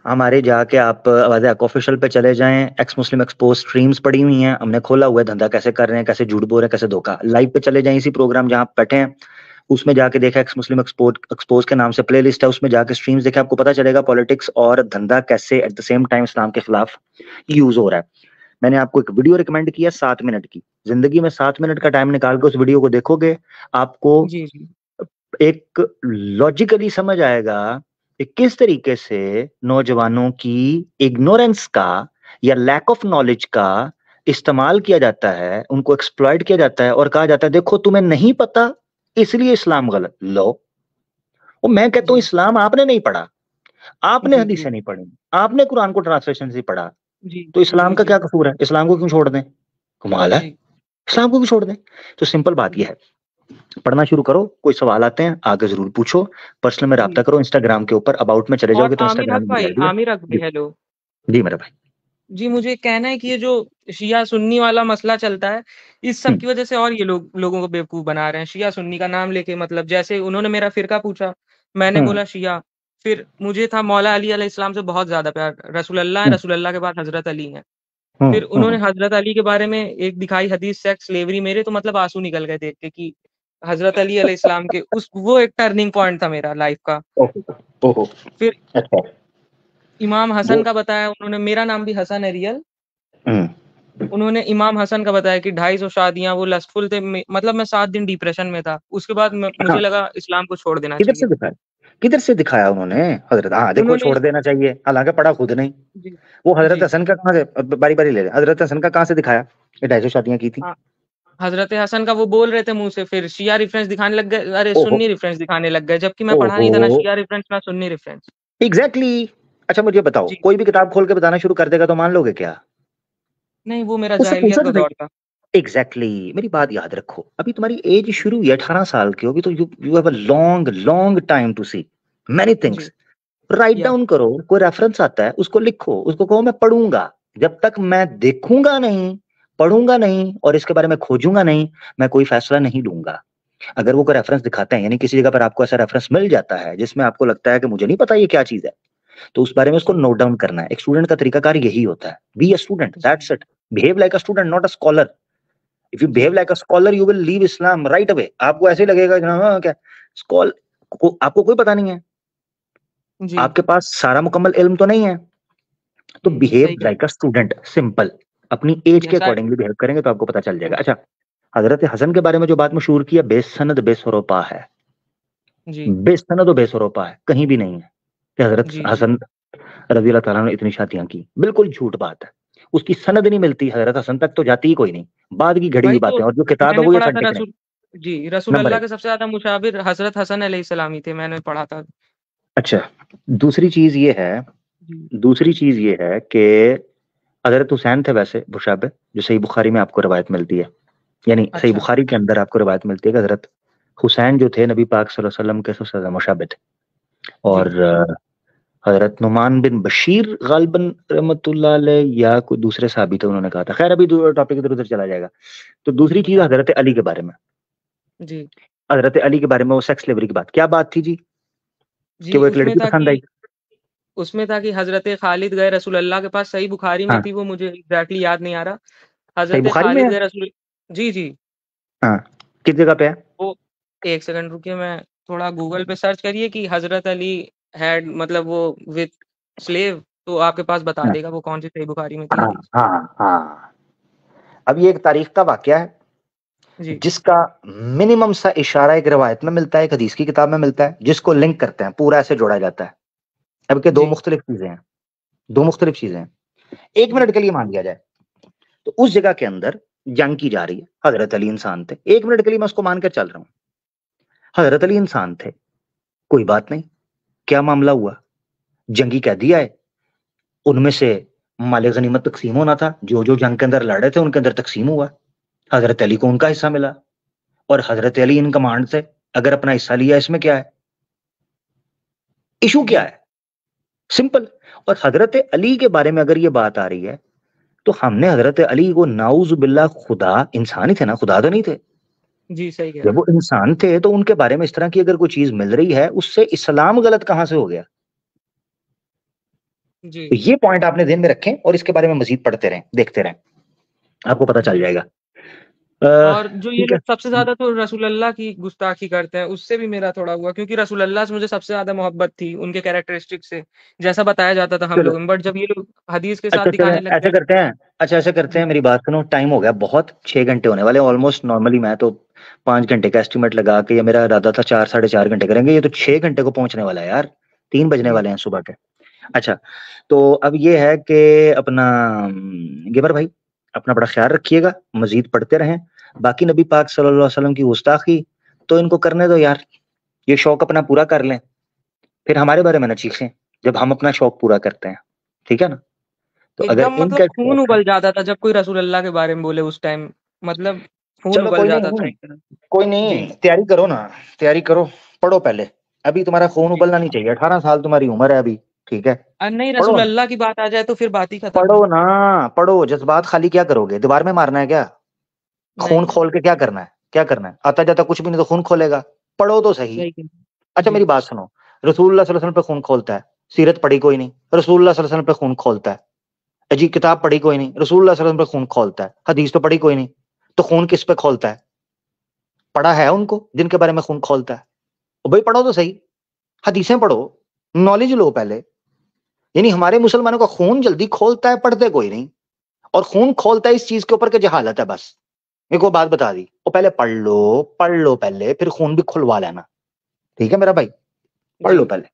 ہمارے جا کے آپ آواز حق آفیشیل پہ چلے جائیں، ایکس مسلم ایکسپوز سٹریمز پڑی ہوئی ہیں، ہم نے کھولا ہوا ہے دھندا کیسے کر رہے ہیں، کیسے جھوٹ بول رہے ہیں، کیسے دھوکا. لائیو پہ چلے جائیں، اسی پروگرام جہاں بیٹھے ہیں اس میں جا کے دیکھا ایکس مسلم ایکسپوز کے نام سے پلے لسٹ ہے، اس میں جا کے سٹریمز دیکھیں، آپ کو پتہ چلے گا پالیٹکس اور دھندا کیسے ایٹ دا سیم ٹائم اسلام کے خلاف یوز ہو رہا ہے. میں نے آپ کو ایک ویڈیو ریکمینڈ کیا 7 منٹ کی. زندگی میں 7 منٹ کا ٹائم نکال کے اس ویڈیو کو دیکھو گے، آپ کو ایک لاجیکلی سمجھ آئے گا کہ کس طریقے سے نوجوانوں کی اگنورنس کا یا لیک آف نالج کا استعمال کیا جاتا ہے، ان کو ایکسپلائٹ کیا جاتا ہے اور کہا جاتا ہے دیکھو تمہیں نہیں پتا اس لیے اسلام غلط. لو میں کہتا ہوں اسلام آپ نے نہیں پڑھا، آپ نے حدیثیں نہیں پڑھی، آپ نے قرآن کو ٹرانسلیشن سے پڑھا، تو اسلام کا کیا قصور ہے؟ اسلام کو کیوں چھوڑ دیں؟ کمال ہے، اسلام کو کیوں چھوڑ دیں؟ تو سمپل بات یہ ہے، پڑھنا شروع کرو. کوئی سوال آتے ہیں آگے ضرور پوچھو، پرسنل میں رابطہ کرو. انسٹاگرام کے اوپر اباؤٹ میں چلے جاؤ گے تو انسٹاگرام. جی میرا بھائی جی، مجھے کہنا ہے کہ یہ جو شیعہ سنی والا مسئلہ چلتا ہے اس سب کی وجہ سے اور یہ لوگوں کو بیوقوف بنا رہے ہیں. شیعہ سنی کا نام لے کے، مطلب جیسے انہوں نے میرا فرقہ پوچھا، میں نے بولا شیعہ. پھر مجھے تھا مولا علی علیہ السلام سے بہت زیادہ پیار، رسول اللہ ہے، رسول اللہ کے بعد حضرت علی ہیں. پھر انہوں نے حضرت علی کے بارے میں ایک دکھائی حدیث سیکس سلیوری، میرے تو مطلب آنسو نکل گئے دیکھ کے کہ حضرت علی علیہ السلام کے وہ ایک ٹرننگ پوائنٹ تھا میرا لائف کا. پھر امام حسن کا بتایا انہوں نے، میرا نام بھی حسن ہے ریئل. انہوں نے امام حسن کا بتایا کہ 250 شادیاں، وہ لسٹفل تھے. مطلب میں 7 دن ڈپریشن میں تھا. اس کے بعد مجھے لگا اسلام کو چھوڑ دینا چاہیے. کدھر سے دکھایا انہوں نے حضرت؟ دیکھو چھوڑ دینا چاہیے، حالانکہ پڑھا خود نہیں. وہ حضرت حسن کا کہاں سے، باری باری لے لیں، حضرت حسن کا کہاں سے دکھایا کہ 250 شادیاں کی تھی؟ حضرت حسن کا وہ بول رہے تھے منہ سے، پھر شیعہ ریفرنس دکھانے لگ گئے، ارے سنی ریفرنس دکھانے لگ گئے، جبکہ میں پڑھا نہیں تھا نہ شیعہ ریفرنس نہ سنی ریفرنس. ایگزیکٹلی. اچھا مجھے بتاؤ، کوئی بھی کتاب کھول کے بتانا شروع کر دے گا تو مان لو گے کیا؟ نہیں، وہ میرا جاہلیت کا دور تھا. ایگزیکٹلی. میری بات یاد رکھو، ابھی تمہاری ایج شروع ہوئی 18 سال کی ہوگی، تو you have a long time to see many things. Write down کرو، کوئی ریفرنس آتا ہے اس کو لکھو، اس کو کہو میں پڑھوں گا. جب تک میں دیکھوں گا نہیں، پڑھوں گا نہیں اور اس کے بارے میں کھوجوں گا نہیں، میں کوئی فیصلہ نہیں لوں گا. اگر وہ کوئی ریفرنس دکھاتے ہیں، یعنی کسی جگہ پر آپ کو ایسا ریفرنس مل جاتا ہے جس میں آپ کو لگتا ہے کہ مجھے نہیں پتا یہ کیا چیز ہے، تو اس بارے میں اس کو نوٹ ڈاؤن کرنا ہے. ایک اسٹوڈنٹ کا طریقہ کار یہی ہوتا ہے، be a student, that's it. Behave like a student, not a scholar. If you behave like a scholar, you will leave Islam right away. آپ کو ایسے ہی لگے گا کہ آپ کو کوئی پتہ نہیں ہے، آپ کے پاس سارا مکمل علم تو نہیں ہے. تو behave like a student, simple. اپنی ایج کے اکارڈنگلی بہیو کریں گے تو آپ کو پتہ چل جائے گا. اچھا، حضرت حسن کے بارے میں جو بات مشہور کی ہے، بے سند بے سروپا ہے. بے سند و بے سروپا ہے، کہیں بھی نہیں ہے کہ حضرت حسن رضی اللہ تعالیٰ نے اتنی شادیاں کی. بالکل جھوٹ بات ہے. اس کی سند نہیں ملتی، حضرت حسن تک تو جاتی ہی کوئی نہیں، بعد کی گھڑی ہوئی باتیں. اور جو کتاب ہے وہ یہ جی، رسول اللہ کے سب سے زیادہ مشابہ حضرت حسن علیہ السلام ہی تھے، میں نے پڑھا تھا. اچھا، دوسری چیز یہ ہے دوسری چیز یہ ہے کہ حضرت حسین تھے ویسے مشابہ، جو صحیح بخاری میں آپ کو روایت ملتی ہے، یعنی صحیح بخاری کے اندر آپ کو روایت ملتی ہے کہ حضرت حسین جو تھے نبی پاک صلی اللہ علیہ وسلم کے سب سے زیادہ مشابہ تھے، اور حضرت نعمان بن بشیر غالباً رحمۃ اللہ علیہ یا کوئی دوسرے صحابی تھے، انہوں نے کہا تھا. خیر ابھی ٹاپک ادھر ادھر چلا جائے گا. تو دوسری چیز حضرت علی کے بارے میں، حضرت علی کے بارے میں وہ سیکس لیوری کی بات، کیا بات تھی جی کہ وہ ایک لڑکی پسند آئی؟ اس میں تھا کہ حضرت خالد گئے رسول اللہ کے پاس، صحیح بخاری میں تھی وہ، مجھے ایگزیکٹلی یاد نہیں آ رہا. حضرت خالد گئے رسول، جی ہاں کس جگہ پہ ہے وہ؟ ایک سیکنڈ رکیے، میں تھوڑا گوگل پہ سرچ کریے کہ حضرت علی ہیڈ مطلب وہ وتھ سلیو، تو آپ کے پاس بتا دے گا وہ کون سی صحیح بخاری میں تھی حدیث. ہاں اب یہ ایک تاریخ کا واقعہ ہے جس کا منیمم سا اشارہ ایک روایت میں ملتا ہے، ایک حدیث کی کتاب میں ملتا ہے، جس کو لنک کرتے ہیں، پورا ایسے جوڑا جاتا ہے. اب کہ دو مختلف چیزیں ہیں، ایک منٹ کے لیے مان لیا جائے تو اس جگہ کے اندر جنگ کی جا رہی ہے، حضرت علی انسان تھے، ایک منٹ کے لیے میں اس کو مان کر چل رہا ہوں، حضرت علی انسان تھے، کوئی بات نہیں، کیا معاملہ ہوا؟ جنگی قیدی آئے، ان میں سے مال غنیمت تقسیم ہونا تھا، جو جنگ کے اندر لڑے تھے ان کے اندر تقسیم ہوا، حضرت علی کو ان کا حصہ ملا، اور حضرت علی ان کمانڈ سے اگر اپنا حصہ لیا، اس میں کیا ہے؟ ایشو کیا ہے؟ سمپل. اور حضرت علی کے بارے میں اگر یہ بات آ رہی ہے تو ہم نے حضرت علی کو نعوذ باللہ، خدا انسان ہی تھے نا، خدا تو نہیں تھے. جی صحیح کہہ رہے ہیں. جب وہ انسان تھے تو ان کے بارے میں اس طرح کی اگر کوئی چیز مل رہی ہے، اس سے اسلام غلط کہاں سے ہو گیا؟ تو یہ پوائنٹ آپ نے ذہن میں رکھیں اور اس کے بارے میں مزید پڑھتے رہیں، دیکھتے رہیں، آپ کو پتہ چل جائے گا. اور جو یہ لوگ سب سے زیادہ تو رسول اللہ کی گستاخی کرتے ہیں، اس سے بھی میرا تھوڑا ہوا، کیونکہ رسول اللہ سے مجھے سب سے زیادہ محبت تھی، ان کے کیریکٹرسٹک سے جیسا بتایا جاتا تھا ہم لوگوں میں. بٹ جب یہ لوگ حدیث کے ساتھ دکھانے لگتے ہیں، ایسے کرتے ہیں، میری بات سنو، ٹائم ہو گیا بہت، 6 گھنٹے ہونے والے آلموسٹ. نارملی میں تو 5 گھنٹے کا ایسٹیمیٹ لگا کے، یا میرا ارادہ تھا 4 ساڑھے 4 گھنٹے کریں گے، یہ تو 6 گھنٹے کو پہنچنے والا ہے یار، 3 بجنے والے ہیں صبح کے. اچھا تو اب یہ ہے کہ اپنا گیبر بھائی اپنا بڑا خیال رکھیے گا، مزید پڑھتے رہیں. باقی نبی پاک صلی اللہ علیہ وسلم کی گستاخی تو ان کو کرنے دو یار، یہ شوق اپنا پورا کر لیں، پھر ہمارے بارے میں نہ چیخیں جب ہم اپنا شوق پورا کرتے ہیں، ٹھیک ہے نا؟ تو ایک اگر دم ان مطلب کا خون ابل جاتا تھا جب کوئی رسول اللہ کے بارے میں بولے، اس ٹائم مطلب خون چلو ابل جاتا تھا. کوئی نہیں، تیاری کرو نا، تیاری کرو، پڑھو پہلے. ابھی تمہارا خون ابلنا نہیں چاہیے، 18 سال تمہاری عمر ہے ابھی، ٹھیک ہے؟ نہیں، رسول اللہ کی بات آ جائے تو پھر بات ہی ختم. پڑھو نا، پڑھو. جذبات خالی کیا کرو گے؟ دیوار میں مارنا ہے کیا؟ خون کھول کے کیا کرنا ہے؟ کیا کرنا ہے؟ آتا جاتا کچھ بھی نہیں تو خون کھولے گا. پڑھو تو صحیح. اچھا میری بات سنو، رسول اللہ صلی اللہ علیہ وسلم پہ خون کھولتا ہے، سیرت پڑھی کوئی نہیں، رسول اللہ صلی اللہ علیہ وسلم پہ خون کھولتا ہے، جی کتاب پڑھی کوئی نہیں، رسول اللہ صلی اللہ علیہ وسلم پہ خون کھولتا ہے، حدیث تو پڑھی کوئی نہیں، تو خون کس پہ کھولتا ہے؟ پڑھا ہے ان کو جن کے بارے میں خون کھولتا ہے؟ بھائی پڑھو تو صحیح، حدیثیں پڑھو، نالج لو پہلے. یعنی ہمارے مسلمانوں کا خون جلدی کھولتا ہے، پڑھتے کوئی نہیں، اور خون کھولتا ہے اس چیز کے اوپر کہ جہالت ہے. بس میرے کو بات بتا دی، وہ پہلے پڑھ لو پہلے، پھر خون بھی کھلوا لینا، ٹھیک ہے میرا بھائی؟ پڑھ لو پہلے.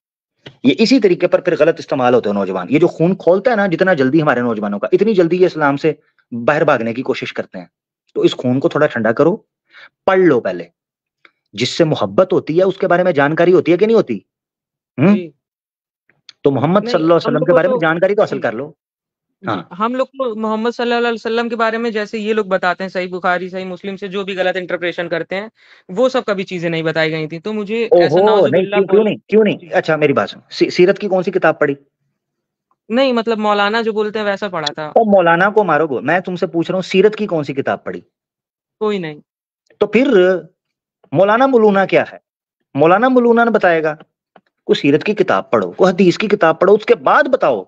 یہ اسی طریقے پر پھر غلط استعمال ہوتے ہیں نوجوان. یہ جو خون کھولتا ہے نا، جتنا جلدی ہمارے نوجوانوں کا، اتنی جلدی یہ اسلام سے باہر بھاگنے کی کوشش کرتے ہیں. تو اس خون کو تھوڑا ٹھنڈا کرو، پڑھ لو پہلے. جس سے محبت ہوتی ہے اس کے بارے میں جانکاری ہوتی ہے کہ نہیں ہوتی؟ تو محمد صلی اللہ علیہ وسلم کے بارے میں جانکاری تو حاصل کر لو. ہم لوگ کو محمد صلی اللہ علیہ وسلم کے بارے میں جیسے یہ لوگ بتاتے ہیں، صحیح بخاری صحیح مسلم سے جو بھی غلط انٹرپریشن کرتے ہیں، وہ سب کبھی چیزیں نہیں بتائی گئی تھی. تو مجھے ایسا نعوذ باللہ کیوں نہیں؟ اچھا میری بات سن، سیرت کی کون سی کتاب پڑھی؟ نہیں مطلب مولانا جو بولتے ہیں ویسا پڑھا تھا. مولانا کو مارو گو، میں تم سے پوچھ رہا ہوں سیرت کی کون سی کتاب پڑھی؟ کوئی نہیں. تو پھر مولانا ملونا کیا ہے؟ مولانا ملونا نے بتائے گا. کوئی سیرت کی کتاب پڑھو، کوئی حدیث کی کتاب پڑھو، اس کے بعد بتاؤ.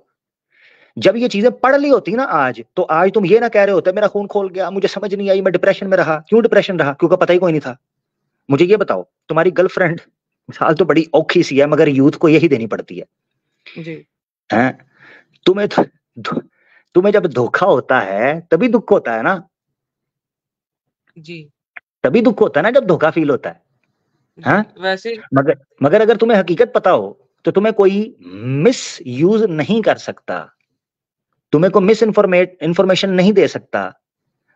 جب یہ چیزیں پڑھ لی ہوتی نا آج، تو آج تم یہ نہ کہہ رہے ہوتے میرا خون کھول گیا، مجھے سمجھ نہیں آئی، میں ڈپریشن میں رہا. کیوں ڈپریشن رہا؟ کیونکہ پتہ ہی کوئی نہیں تھا. مجھے یہ بتاؤ، تمہاری گرل فرینڈ مثال تو بڑی اوکھی سی ہے، مگر یوتھ کو یہی دینی پڑتی ہے جی. تمہیں جب دھوکا ہوتا ہے تبھی دکھ ہوتا ہے نا. جی تبھی دکھ ہوتا ہے نا جب دھوکا فیل ہوتا ہے. ہاں ویسے مگر اگر تمہیں حقیقت پتا ہو تو تمہیں کوئی مس یوز نہیں کر سکتا، تمہیں کوئی مس انفارمیشن نہیں دے سکتا،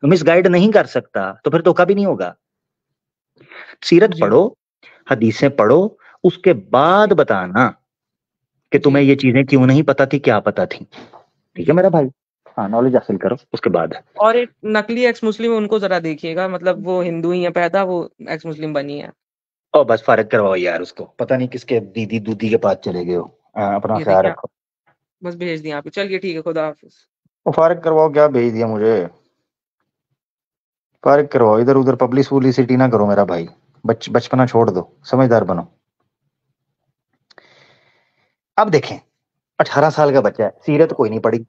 مس گائیڈ نہیں کر سکتا، تو پھر دھوکا بھی نہیں ہوگا. سیرت پڑھو، حدیثیں پڑھو، اس کے بعد بتانا. کہ تمہیں یہ چیزیں کیوں نہیں پتا تھی، کیا پتا تھی. ٹھیک ہے میرا بھائی، ہاں نالج حاصل کرو اس کے بعد. اور ایک نقلی ایکس مسلم ان کو ذرا دیکھیے گا، مطلب وہ ہندو ہی ہیں پیدا، وہ ایکس مسلم بنی ہے. او بس فارغ کرواؤ یار اس کو، پتہ نہیں کس کے دیدی دودی کے پاس چلے گئے ہو. اپنا یہ خیال دیکھیں رکھو. بس بھیج دیا آپ کو. چلیے ٹھیک ہے، خدا حافظ. وہ فارغ کرواؤ، کیا بھیج دیا مجھے؟ فارغ کرواؤ، ادھر ادھر پبلسٹی نہ کرو میرا بھائی. بچپنا چھوڑ دو، سمجھدار بنو. اب دیکھیں 18 سال کا بچہ ہے، سیرت کوئی نہیں پڑھی،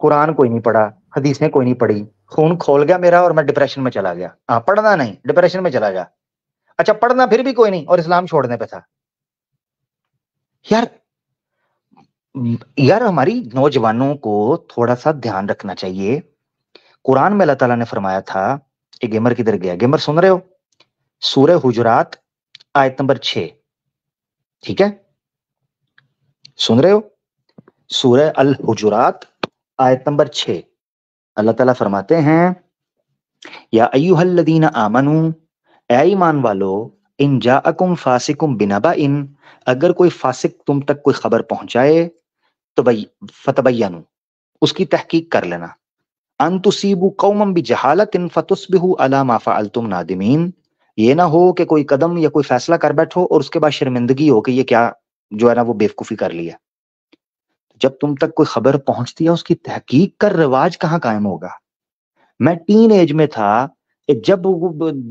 قرآن کوئی نہیں پڑھا، حدیثیں کوئی نہیں پڑھی، خون کھول گیا میرا اور میں ڈپریشن میں چلا گیا. ہاں پڑھنا نہیں، ڈپریشن میں چلا گیا. اچھا پڑھنا پھر بھی کوئی نہیں اور اسلام چھوڑنے پہ تھا. یار ہماری نوجوانوں کو تھوڑا سا دھیان رکھنا چاہیے. قرآن میں اللہ تعالیٰ نے فرمایا تھا، ایک گیمر کدھر گیا؟ گیمر سن رہے ہو؟ سورہ حجرات آیت نمبر 6. ٹھیک ہے، سن رہے ہو؟ سورہ الحجرات آیت نمبر 6 اللہ تعالیٰ فرماتے ہیں، یا ایھا الذین آمنوا، اے ایمان والو، ان جاءکم فاسقم بنبأ، اگر کوئی فاسق تم تک کوئی خبر پہنچائے تو فتبینوا، اس کی تحقیق کر لینا، ان تصیبوا قوما بجہالۃ فتصبحوا علی ما فعلتم نادمین، یہ نہ ہو کہ کوئی قدم یا کوئی فیصلہ کر بیٹھو اور اس کے بعد شرمندگی ہو کہ یہ کیا جو ہے نا وہ بیوقوفی کر لیا. جب تم تک کوئی خبر پہنچتی ہے اس کی تحقیق کا رواج کہاں قائم ہوگا؟ میں ٹین ایج میں تھا، جب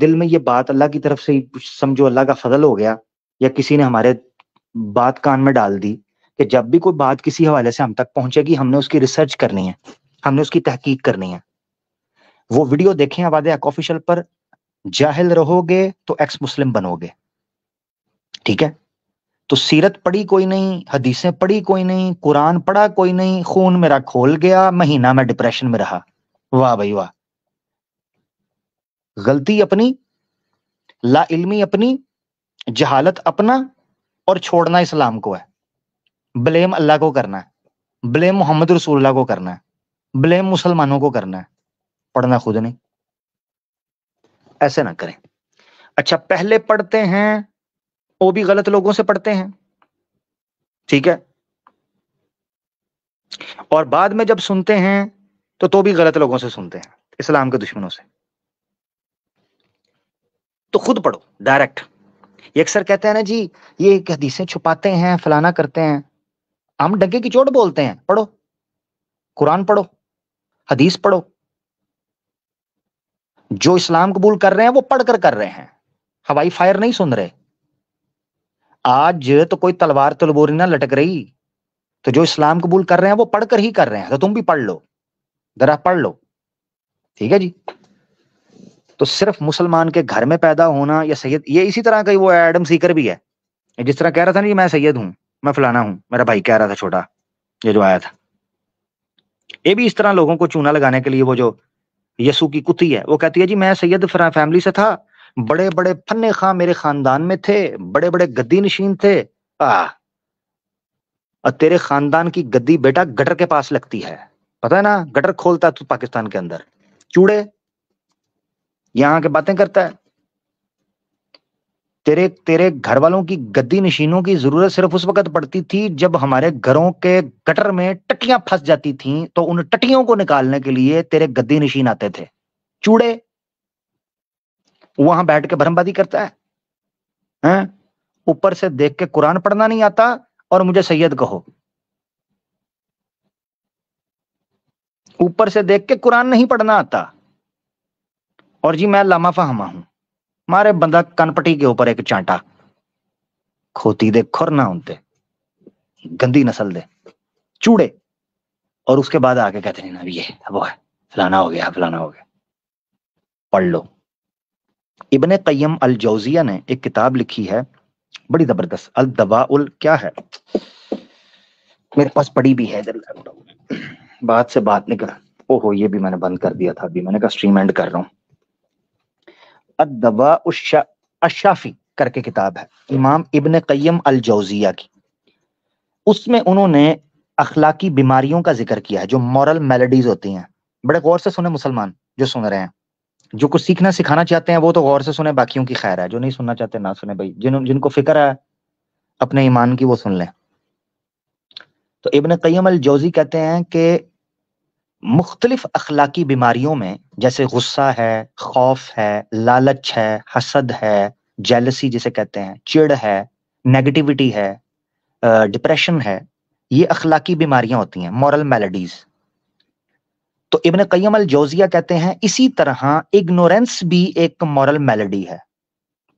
دل میں یہ بات اللہ کی طرف سے سمجھو اللہ کا فضل ہو گیا، یا کسی نے ہمارے بات کان میں ڈال دی کہ جب بھی کوئی بات کسی حوالے سے ہم تک پہنچے گی ہم نے اس کی ریسرچ کرنی ہے، ہم نے اس کی تحقیق کرنی ہے. وہ ویڈیو دیکھیں آباد حق آفیشیل پر، جاہل رہو گے تو ایکس مسلم بنو گے. ٹھیک ہے، تو سیرت پڑھی کوئی نہیں، حدیثیں پڑھی کوئی نہیں، قرآن پڑھا کوئی نہیں، خون میرا کھول گیا، مہینہ میں ڈپریشن میں رہا. واہ بھائی واہ. غلطی اپنی، لا علمی اپنی، جہالت اپنا، اور چھوڑنا اسلام کو ہے. بلیم اللہ کو کرنا ہے، بلیم محمد رسول اللہ کو کرنا ہے، بلیم مسلمانوں کو کرنا ہے، پڑھنا خود نہیں. ایسے نہ کریں. اچھا پہلے پڑھتے ہیں وہ بھی غلط لوگوں سے پڑھتے ہیں، ٹھیک ہے، اور بعد میں جب سنتے ہیں تو بھی غلط لوگوں سے سنتے ہیں، اسلام کے دشمنوں سے. تو خود پڑھو ڈائریکٹ. یہ اکثر کہتے ہیں نا جی یہ حدیثیں چھپاتے ہیں، فلانا کرتے ہیں. ہم ڈنکے کی چوٹ بولتے ہیں، پڑھو قرآن، پڑھو حدیث، پڑھو. جو اسلام قبول کر رہے ہیں وہ پڑھ کر رہے ہیں، ہوائی فائر نہیں سن رہے. آج تو کوئی تلوار تلبوری نہ لٹک رہی، تو جو اسلام قبول کر رہے ہیں وہ پڑھ کر ہی کر رہے ہیں، تو تم بھی پڑھ لو، ذرا پڑھ لو. ٹھیک ہے جی. تو صرف مسلمان کے گھر میں پیدا ہونا یا سید، یہ اسی طرح کا وہ ایڈم سیکر بھی ہے، جس طرح کہہ رہا تھا نا میں سید ہوں، میں فلانا ہوں، میرا بھائی کہہ رہا تھا چھوٹا یہ جو آیا تھا. یہ بھی اس طرح لوگوں کو چونا لگانے کے لیے، وہ جو یسو کی کتی ہے وہ کہتی ہے جی میں سید فیملی سے تھا، بڑے بڑے فن خواہ میرے خاندان میں تھے، بڑے بڑے گدی نشین تھے. اور تیرے خاندان کی گدی بیٹا گٹر کے پاس لگتی ہے، پتہ ہے نا، گٹر کھولتا ہے تو پاکستان کے اندر، چوڑے یہاں کے باتیں کرتا ہے. تیرے گھر والوں کی گدی نشینوں کی ضرورت صرف اس وقت پڑتی تھی جب ہمارے گھروں کے گٹر میں ٹٹیاں پھنس جاتی تھیں، تو ان ٹٹیوں کو نکالنے کے لیے تیرے گدی نشین آتے تھے. چوڑے وہاں بیٹھ کے بھرم بازی کرتا ہے، اوپر سے دیکھ کے قرآن پڑھنا نہیں آتا اور مجھے سید کہو. اوپر سے دیکھ کے قرآن نہیں پڑھنا آتا اور جی میں لامہ فہمہ ہوں. مارے بندہ کن پٹی کے اوپر ایک چانٹا کھوتی دے کھر نہ ہونتے، گندی نسل دے چوڑے. اور اس کے بعد آگے کہتے ہیں نا یہ وہ ہے، فلانا ہو گیا فلانا ہو گیا. پڑھ لو. ابن قیم الجوزیہ نے ایک کتاب لکھی ہے بڑی زبردست، الدواء کیا ہے، میرے پاس پڑھی بھی ہے، بات سے بات نکل. اوہو یہ بھی میں نے بند کر دیا تھا، ابھی میں نے کہا سٹریم اینڈ کر رہا ہوں. الدواء الشافی کر کے کتاب ہے امام ابن قیم الجوزیہ کی. اس میں انہوں نے اخلاقی بیماریوں کا ذکر کیا ہے، جو مورل میلڈیز ہوتی ہیں. بڑے غور سے سنیں مسلمان جو سن رہے ہیں، جو کچھ سیکھنا سکھانا چاہتے ہیں وہ تو غور سے سنیں، باقیوں کی خیر ہے، جو نہیں سننا چاہتے نہ سنیں بھائی. جن کو فکر ہے اپنے ایمان کی وہ سن لیں. تو ابن قیم الجوزی کہتے ہیں کہ مختلف اخلاقی بیماریوں میں جیسے غصہ ہے، خوف ہے، لالچ ہے، حسد ہے، جیلسی جسے کہتے ہیں، چڑ ہے، نیگیٹیوٹی ہے، ڈپریشن ہے، یہ اخلاقی بیماریاں ہوتی ہیں، مورل میلڈیز. تو ابن قیم الجوزیہ کہتے ہیں اسی طرح اگنورینس بھی ایک مورل میلڈی ہے.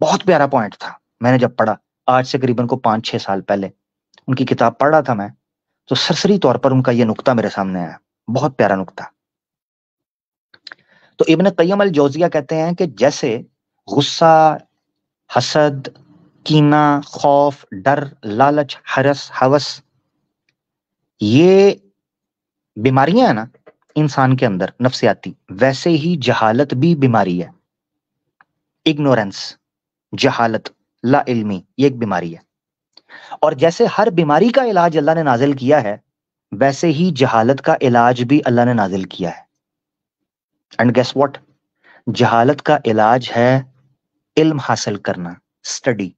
بہت پیارا پوائنٹ تھا. میں نے جب پڑھا آج سے قریباً کو 5-6 سال پہلے ان کی کتاب پڑھ رہا تھا میں، تو سرسری طور پر ان کا یہ نقطہ میرے سامنے آیا. بہت پیارا نقطہ. تو ابن قیم الجوزیہ کہتے ہیں کہ جیسے غصہ، حسد، کینہ، خوف، ڈر، لالچ، حرص، ہوس، یہ بیماریاں ہیں نا انسان کے اندر نفسیاتی، ویسے ہی جہالت بھی بیماری ہے. اگنورنس، جہالت، لا علمی، یہ ایک بیماری ہے. اور جیسے ہر بیماری کا علاج اللہ نے نازل کیا ہے، ویسے ہی جہالت کا علاج بھی اللہ نے نازل کیا ہے. And guess what? جہالت کا علاج ہے علم حاصل کرنا، اسٹڈی.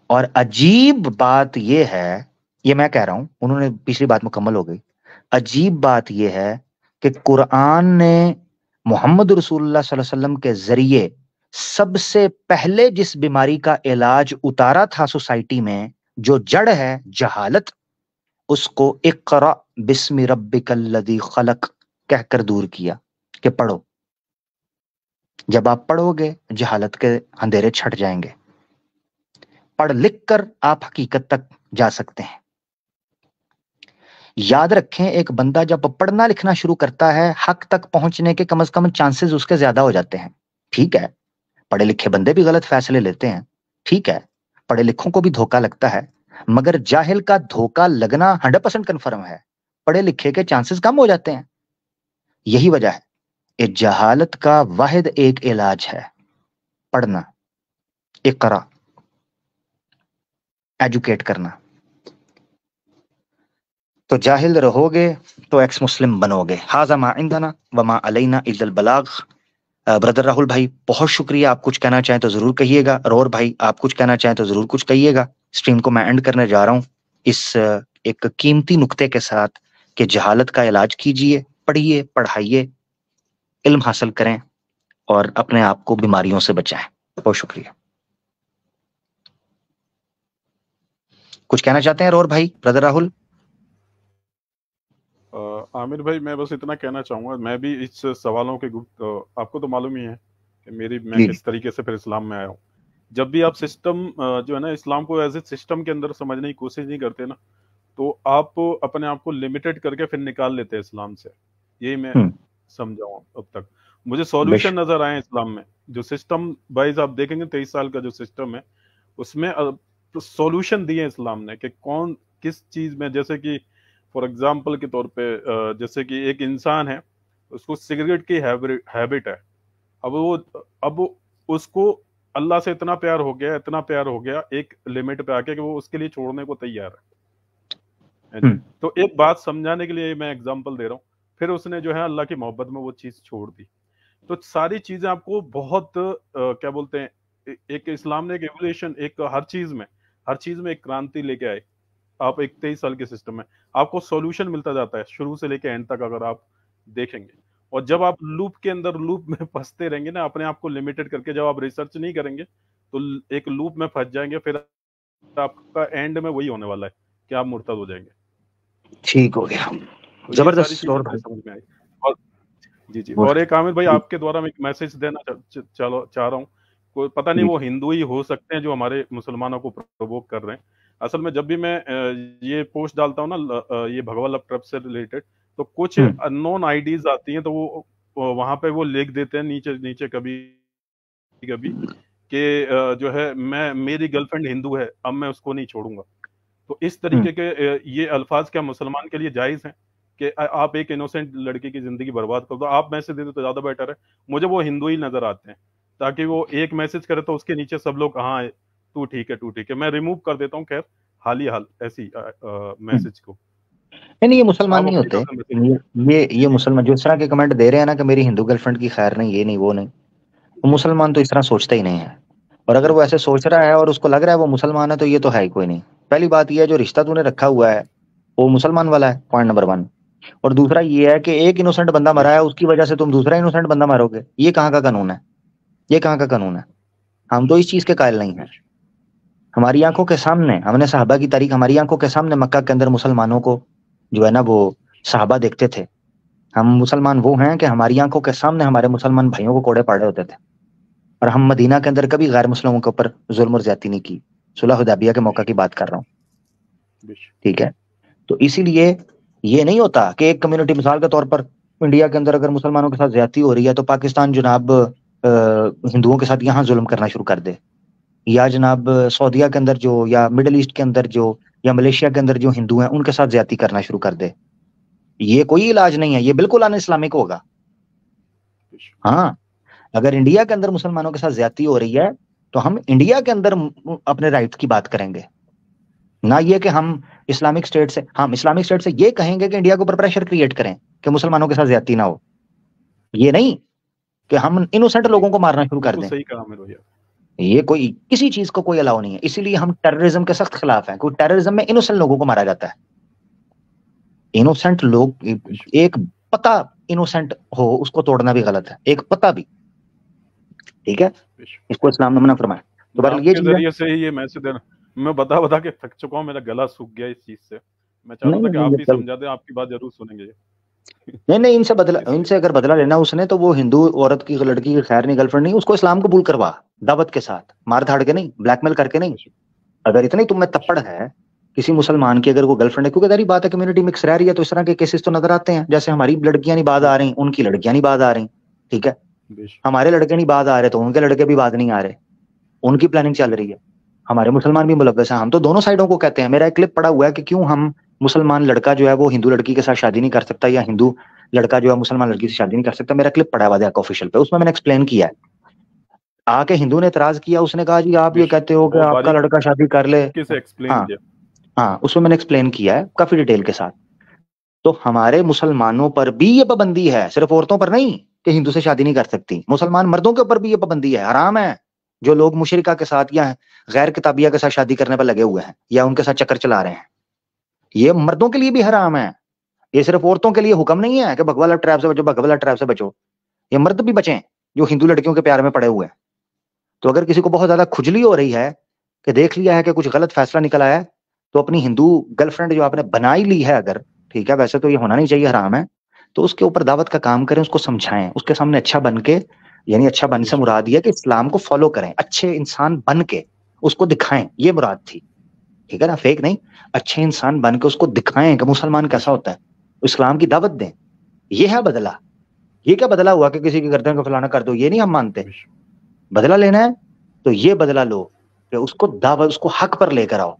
اور عجیب بات یہ ہے، یہ میں کہہ رہا ہوں، انہوں نے پچھلی بات مکمل ہو گئی. عجیب بات یہ ہے کہ قرآن نے محمد رسول اللہ صلی اللہ علیہ وسلم کے ذریعے سب سے پہلے جس بیماری کا علاج اتارا تھا سوسائٹی میں، جو جڑ ہے جہالت، اس کو اقرأ بسم ربک الذی خلق کہہ کر دور کیا کہ پڑھو. جب آپ پڑھو گے جہالت کے اندھیرے چھٹ جائیں گے. پڑھ لکھ کر آپ حقیقت تک جا سکتے ہیں. یاد رکھیں ایک بندہ جب پڑھنا لکھنا شروع کرتا ہے، حق تک پہنچنے کے کم از کم چانسز اس کے زیادہ ہو جاتے ہیں. ٹھیک ہے پڑھے لکھے بندے بھی غلط فیصلے لیتے ہیں، ٹھیک ہے پڑھے لکھوں کو بھی دھوکا لگتا ہے، مگر جاہل کا دھوکا لگنا 100% کنفرم ہے. پڑھے لکھے کے چانسز کم ہو جاتے ہیں. یہی وجہ ہے جہالت کا واحد ایک علاج ہے پڑھنا، اقرا، ایجوکیٹ کرنا. تو جاہل رہو گے تو ایکس مسلم بنو گے. ھذا ما عندنا وما علینا الا البلاغ. بردر راہل بھائی بہت شکریہ. آپ کچھ کہنا چاہیں تو ضرور کہیے گا. اور بھائی آپ کچھ کہنا چاہیں تو ضرور کچھ کہیے گا. اسٹریم کو میں اینڈ کرنے جا رہا ہوں اس ایک قیمتی نقطے کے ساتھ کہ جہالت کا علاج کیجئے، پڑھیے، پڑھائیے، علم حاصل کریں اور اپنے آپ کو بیماریوں سے بچائیں. بہت شکریہ. کچھ کہنا چاہتے ہیں اور بھائی بردر راہل؟ عامر بھائی میں بس اتنا کہنا چاہوں گا، میں بھی اس سوالوں کے آپ کو تو معلوم ہی ہے کہ میں کس طریقے سے پھر اسلام میں آیا ہوں. جب بھی آپ سسٹم جو ہے نا اسلام کو ایز اے سسٹم کے اندر سمجھنے کی کوشش نہیں کرتے نا، تو آپ اپنے آپ کو لمیٹڈ کر کے پھر نکال لیتے ہیں اسلام سے. یہی میں سمجھا ہوں اب تک. مجھے سولوشن نظر آئے اسلام میں. جو سسٹم وائز آپ دیکھیں گے 23 سال کا جو سسٹم ہے اس میں سولوشن دیے اسلام نے کہ کون کس چیز میں، جیسے کہ فار ایگزامپل کے طور پہ جیسے کہ ایک انسان ہے اس کو سگریٹ کی ہیبٹ ہے. اب اس کو اللہ سے اتنا پیار ہو گیا ایک لمٹ پہ آ کے کہ وہ اس کے لیے چھوڑنے کو تیار ہے. تو ایک بات سمجھانے کے لیے میں ایگزامپل دے رہا ہوں. پھر اس نے جو ہے اللہ کی محبت میں وہ چیز چھوڑ دی. تو ساری چیزیں آپ کو بہت کیا بولتے ہیں، ایک اسلام نے ایک ایولیوشن، ایک ہر چیز میں ایک کرانتی لے کے آئے. آپ ایک 23 سال کے سسٹم میں آپ کو سولوشن ملتا جاتا ہے شروع سے لے کے اینڈ تک اگر آپ دیکھیں گے. اور جب آپ لوپ میں پھنستے رہیں گے نا، اپنے آپ کو لمیٹڈ کر کے، جب آپ ریسرچ نہیں کریں گے تو ایک لوپ میں پھنس جائیں گے. پھر آپ کا اینڈ میں وہی ہونے والا ہے کہ آپ مرتد ہو جائیں گے. ٹھیک ہو گیا، زبردست. سمجھ میں آئی. اور جی اور ایک عامر بھائی آپ کے دوارا میں ایک میسج دینا چاہ رہا ہوں. کوئی پتہ نہیں وہ ہندو ہی ہو سکتے ہیں جو ہمارے مسلمانوں کو پرووک کر رہے ہیں. اصل میں جب بھی میں یہ پوسٹ ڈالتا ہوں نا یہ بھگوا لو ٹرپ سے ریلیٹڈ، تو کچھ ان نون آئی ڈیز آتی ہیں، تو وہ وہاں پہ وہ لکھ دیتے ہیں نیچے کبھی کہ جو ہے میری گرل فرینڈ ہندو ہے، اب میں اس کو نہیں چھوڑوں گا. تو اس طریقے کے یہ الفاظ کیا مسلمان کے لیے جائز ہیں کہ آپ ایک انوسینٹ لڑکی کی زندگی برباد کر دو؟ آپ میسج دے دو تو زیادہ بیٹر ہے. مجھے وہ ہندو ہی نظر آتے ہیں، تاکہ وہ ایک میسج کرے تو اس کے نیچے سب لوگ ہاں تو ٹھیک ہے. میں ریموو کر دیتا ہوں خیر حال ایسی میسج کو. نہیں یہ مسلمان نہیں ہوتے. یہ مسلمان جو اس طرح کے کمنٹ دے رہے ہیں نا کہ میری ہندو گرل فرینڈ کی خیر نہیں، یہ نہیں وہ نہیں، وہ مسلمان تو اس طرح سوچتا ہی نہیں ہے. اور اگر وہ ایسے سوچ رہا ہے اور اس کو لگ رہا ہے وہ مسلمان ہے تو یہ تو ہے ہی کوئی نہیں. پہلی بات یہ ہے جو رشتہ تو نے رکھا ہوا ہے وہ مسلمان والا ہے، پوائنٹ نمبر 1. اور دوسرا یہ ہے کہ ایک انوسنٹ بندہ مرا ہے اس کی وجہ سے تم دوسرا انوسنٹ بندہ مارو گے. یہ کہاں کا قانون ہے؟ یہ کہاں کا قانون ہے؟ ہم تو اس چیز کے قائل نہیں ہیں. ہماری آنکھوں کے سامنے ہم نے صحابہ کی تاریخ، ہماری آنکھوں کے سامنے مکہ کے اندر مسلمانوں کو جو ہے نا وہ صحابہ دیکھتے تھے. ہم مسلمان وہ ہیں کہ ہماری آنکھوں کے سامنے ہمارے مسلمان بھائیوں کو کوڑے پاڑے ہوتے تھے، اور ہم مدینہ کے اندر کبھی غیر مسلموں کے اوپر ظلم اور زیادتی نہیں کی. صلح حدیبیہ کے موقع کی بات کر رہا ہوں، ٹھیک ہے. تو اسی لیے یہ نہیں ہوتا کہ ایک کمیونٹی، مثال کے طور پر انڈیا کے اندر اگر مسلمانوں کے ساتھ زیادتی ہو رہی ہے تو پاکستان جناب ہندوؤں کے ساتھ یہاں ظلم کرنا شروع کر دے، یا جناب سعودیہ کے اندر جو، یا مڈل ایسٹ کے اندر جو، یا ملیشیا کے اندر جو ہندو ہیں ان کے ساتھ زیادتی کرنا شروع کر دے. یہ کوئی علاج نہیں ہے، یہ بالکل ان اسلامک ہوگا. ہاں اگر انڈیا کے اندر مسلمانوں کے ساتھ زیادتی ہو رہی ہے تو ہم انڈیا کے اندر اپنے رائٹ کی بات کریں گے، نہ یہ کہ ہم اسلامک اسٹیٹ سے، ہم اسلامک اسٹیٹ سے یہ کہیں گے کہ انڈیا کے اوپر پریشر کریٹ کریں کہ مسلمانوں کے ساتھ زیادتی نہ ہو. یہ نہیں کہ ہم انوسنٹ لوگوں کو مارنا شروع کر دیں. صحیح کہا میرے بھائی. یہ کوئی کسی چیز کو کوئی الاؤ نہیں ہے. اسی لیے ہم ٹیررزم کے سخت خلاف ہیں، کیونکہ ٹیررزم میں انوسنٹ لوگوں کو مارا جاتا ہے. انوسنٹ لوگ، ایک پتا انوسنٹ ہو اس کو توڑنا بھی غلط ہے، ایک پتا بھی، ٹھیک ہے. اس کو اسلام نے منع فرمایا. تو بہرحال یہ ذریعے سے یہ میسج دینا، میں بتا کے تھک چکا ہوں، میرا گلا سوکھ گیا اس چیز سے. میں چاہتا تھا کہ آپ بھی سمجھا دیں، آپ کی بات ضرور سنیں گے. نہیں ان سے اگر بدلا لینا اس نے تو وہ ہندو عورت کی، لڑکی کی خیر نہیں، گرل فرینڈ نہیں، اس کو اسلام قبول کروا، دعوت کے ساتھ، مار دھاڑ کے نہیں، بلیک میل کر کے نہیں. اگر اتنی تم میں تپڑ ہے کسی مسلمان کی، اگر وہ گرل فرینڈ ہے، کیونکہ داری بات ہے کمیونٹی مکس رہ رہی ہے تو اس طرح کے کیسز تو نظر آتے ہیں. جیسے ہماری لڑکیاں نہیں باز آ رہی، ان کی لڑکیاں نہیں باز آ رہی، ٹھیک ہے. ہمارے لڑکے نہیں باز آ رہے تو ان کے لڑکے بھی باز نہیں آ رہے، ان کی پلاننگ چل رہی ہے. ہمارے مسلمان بھی ملوث ہیں. ہم تو دونوں سائڈوں کو کہتے ہیں. میرا ایک کلپ پڑا ہوا ہے کہ کیوں ہم مسلمان لڑکا جو ہے وہ ہندو لڑکی کے ساتھ شادی نہیں کر سکتا، یا ہندو لڑکا جو ہے مسلمان لڑکی سے شادی نہیں کر سکتا. میرا کلپ پڑا ہوا ہے آفیشیل پہ، اس میں نے ایکسپلین کیا ہے. آ کے ہندو نے اعتراض کیا، اس نے کہا جی آپ یہ کہتے ہو کہ آپ کا لڑکا شادی کر لے. ہاں اس میں نے ایکسپلین کیا ہے کافی ڈیٹیل کے ساتھ. تو ہمارے مسلمانوں پر بھی یہ پابندی ہے، صرف عورتوں پر نہیں کہ ہندو سے شادی نہیں کر سکتی. مسلمان مردوں کے اوپر بھی یہ پابندی ہے. حرام ہے جو لوگ مشرکہ کے ساتھ یا غیر کتابیہ کے ساتھ شادی کرنے پر لگے ہوئے ہیں یا ان کے ساتھ چکر چلا رہے ہیں، یہ مردوں کے لیے بھی حرام ہے. یہ صرف عورتوں کے لیے حکم نہیں ہے کہ بھگوالا ٹریپ سے بچو، بھگوالا ٹریپ سے بچو. یہ مرد بھی بچیں جو ہندو لڑکیوں کے پیار میں پڑے ہوئے ہیں. تو اگر کسی کو بہت زیادہ کھجلی ہو رہی ہے کہ دیکھ لیا ہے کہ کچھ غلط فیصلہ نکل آیا ہے، تو اپنی ہندو گرل فرینڈ جو آپ نے بنائی لی ہے، اگر ٹھیک ہے، ویسے تو یہ ہونا نہیں چاہیے، حرام ہے، تو اس کے اوپر دعوت کا کام کریں، اس کو سمجھائیں، اس کے سامنے اچھا بن کے، یعنی اچھا بن سے مراد یہ کہ اسلام کو فالو کریں، اچھے انسان بن کے اس کو دکھائیں، یہ مراد تھی، ٹھیک ہے نا، فیک نہیں، اچھے انسان بن کے اس کو دکھائیں کہ مسلمان کیسا ہوتا ہے، اسلام کی دعوت دیں. یہ ہے بدلہ. یہ کیا بدلہ ہوا کہ کسی کی گردن کو فلانا کر دو؟ یہ نہیں ہم مانتے. بدلہ لینا ہے تو یہ بدلہ لو کہ اس کو دعوت، اس کو حق پر لے کر آؤ،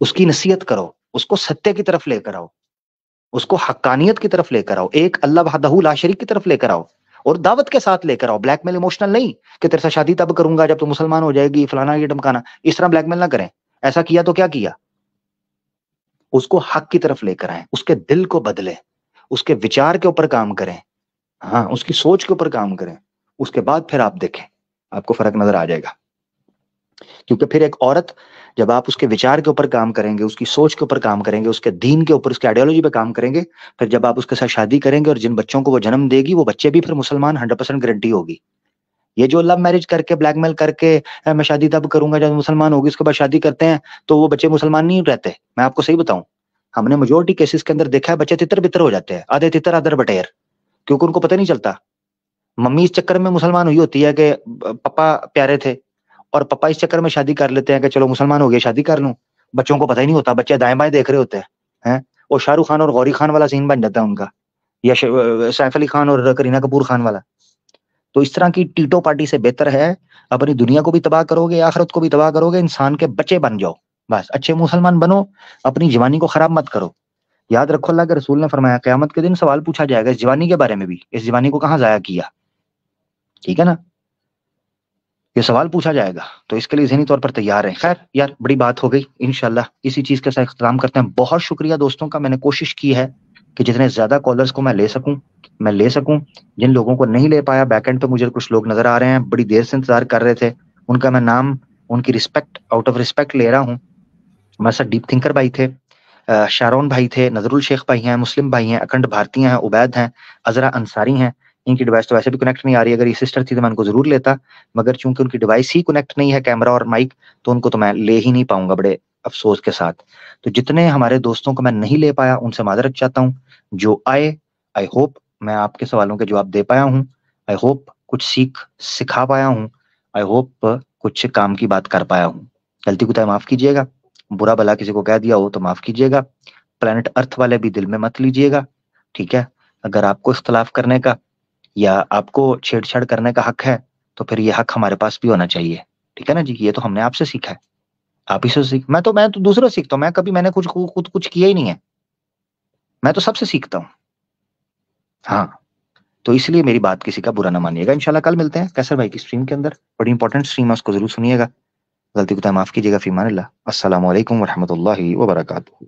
اس کی نصیحت کرو، اس کو ستیہ کی طرف لے کر آؤ، اس کو حقانیت کی طرف لے کر آؤ، ایک اللہ وحدہ لا شریک کی طرف لے کر آؤ، اور دعوت کے ساتھ لے کر آؤ. بلیک میل ایموشنل نہیں کہ تیرے سے شادی تب کروں گا جب تو مسلمان ہو جائے گی، فلانا یہ ڈمکانا. اس طرح بلیک میل نہ کریں. ایسا کیا تو کیا کیا؟ اس کو حق کی طرف لے کر آئیں، اس کے دل کو بدلے، اس کے وچار کے اوپر کام کریں، ہاں اس کی سوچ کے اوپر کام کریں. اس کے بعد پھر آپ دیکھیں، آپ کو فرق نظر آ جائے گا. کیونکہ پھر ایک عورت جب آپ اس کے وچار کے اوپر کام کریں گے، اس کی سوچ کے اوپر کام کریں گے، اس کے دین کے اوپر، اس کے آئیڈیالوجی پہ کام کریں گے، پھر جب آپ اس کے ساتھ شادی کریں گے اور جن بچوں کو وہ جنم دے گی وہ بچے بھی پھر مسلمان 100% گارنٹی ہوگی. یہ جو لو میرج کر کے بلیک میل کر کے میں شادی تب کروں گا جب مسلمان ہوگی، اس کے بعد شادی کرتے ہیں تو وہ بچے مسلمان نہیں رہتے. میں آپ کو صحیح بتاؤں، ہم نے میجورٹی کیسز کے اندر دیکھا ہے بچے تتر بتر ہو جاتے ہیں، آدھے تتر آدھے بٹیر، کیونکہ ان کو پتہ نہیں چلتا. ممی اس چکر میں مسلمان ہوئی ہوتی ہے کہ پپا پیارے تھے، اور پپا اس چکر میں شادی کر لیتے ہیں کہ چلو مسلمان ہو گیا شادی کر لوں. بچوں کو پتہ ہی نہیں ہوتا، بچے دائیں بائیں دیکھ رہے ہوتے ہیں، اور شاہ رخ خان اور غوری خان والا سین بن جاتا ہے ان کا، یا سیف علی خان اور کرینہ کپور خان والا. تو اس طرح کی ٹیٹو پارٹی سے بہتر ہے اپنی دنیا کو بھی تباہ کرو گے، آخرت کو بھی تباہ کرو گے، انسان کے بچے بن جاؤ، بس اچھے مسلمان بنو، اپنی جوانی کو خراب مت کرو. یاد رکھو اللہ کے رسول نے فرمایا قیامت کے دن سوال پوچھا جائے گا اس جوانی کے بارے میں بھی، اس جوانی کو کہاں ضائع کیا، ٹھیک ہے نا، یہ سوال پوچھا جائے گا. تو اس کے لیے ذہنی طور پر تیار ہیں. خیر یار بڑی بات ہو گئی، انشاءاللہ اسی چیز کے ساتھ اختتام کرتے ہیں. بہت شکریہ دوستوں کا، میں نے کوشش کی ہے کہ جتنے زیادہ کالرز کو میں لے سکوں. جن لوگوں کو نہیں لے پایا بیک اینڈ پہ مجھے کچھ لوگ نظر آ رہے ہیں بڑی دیر سے انتظار کر رہے تھے، ان کا میں نام ان کی رسپیکٹ آؤٹ آف رسپیکٹ لے رہا ہوں. ہمارے ساتھ ڈیپ تھنکر بھائی تھے, شارون بھائی تھے, نظر الشیخ بھائی ہیں, مسلم بھائی ہیں, اکھنڈ بھارتی ہیں, عبید ہیں, عذرا انصاری ہیں. ان کی ڈیوائس تو ویسے بھی کنیکٹ نہیں آ رہی, اگر یہ سسٹر تھی تو میں ان کو ضرور لیتا, مگر چونکہ ان کی ڈیوائس ہی کنیکٹ نہیں ہے, کیمرہ اور مائک, تو ان کو تو میں لے ہی نہیں پاؤں گا بڑے افسوس کے ساتھ. تو جتنے ہمارے دوستوں کو میں نہیں لے پایا ان سے معذرت چاہتا ہوں. جو آئے آئی ہوپ میں آپ کے سوالوں کے جواب دے پایا ہوں, آئی ہوپ کچھ سکھا پایا ہوں, آئی ہوپ کچھ کام کی بات کر پایا ہوں. غلطی کوتاہی معاف کیجیے گا, برا بلا کسی کو کہہ دیا ہو تو معاف کیجیے گا. پلانٹ ارتھ والے بھی دل میں مت لیجیے گا, ٹھیک ہے. اگر آپ کو اختلاف کرنے کا یا آپ کو چھیڑ چھاڑ کرنے کا حق ہے تو پھر یہ حق ہمارے پاس بھی ہونا چاہیے, ٹھیک ہے نا جی. یہ تو ہم نے آپ سے سیکھا ہے, آپ ہی سے سیکھ, میں تو دوسروں سے سیکھتا ہوں, میں نے خود کچھ کیا ہی نہیں ہے, میں تو سب سے سیکھتا ہوں. ہاں تو اس لیے میری بات کسی کا برا نہ مانیے گا. انشاءاللہ کل ملتے ہیں کیسر بھائی کی اسٹریم کے اندر, بڑی انپورٹنٹ اسٹریم ہے, اس کو ضرور سنیے گا. غلطی کوتاہی معاف کیجیے گا. فی امان اللہ. السلام علیکم ورحمۃ اللہ وبرکاتہ.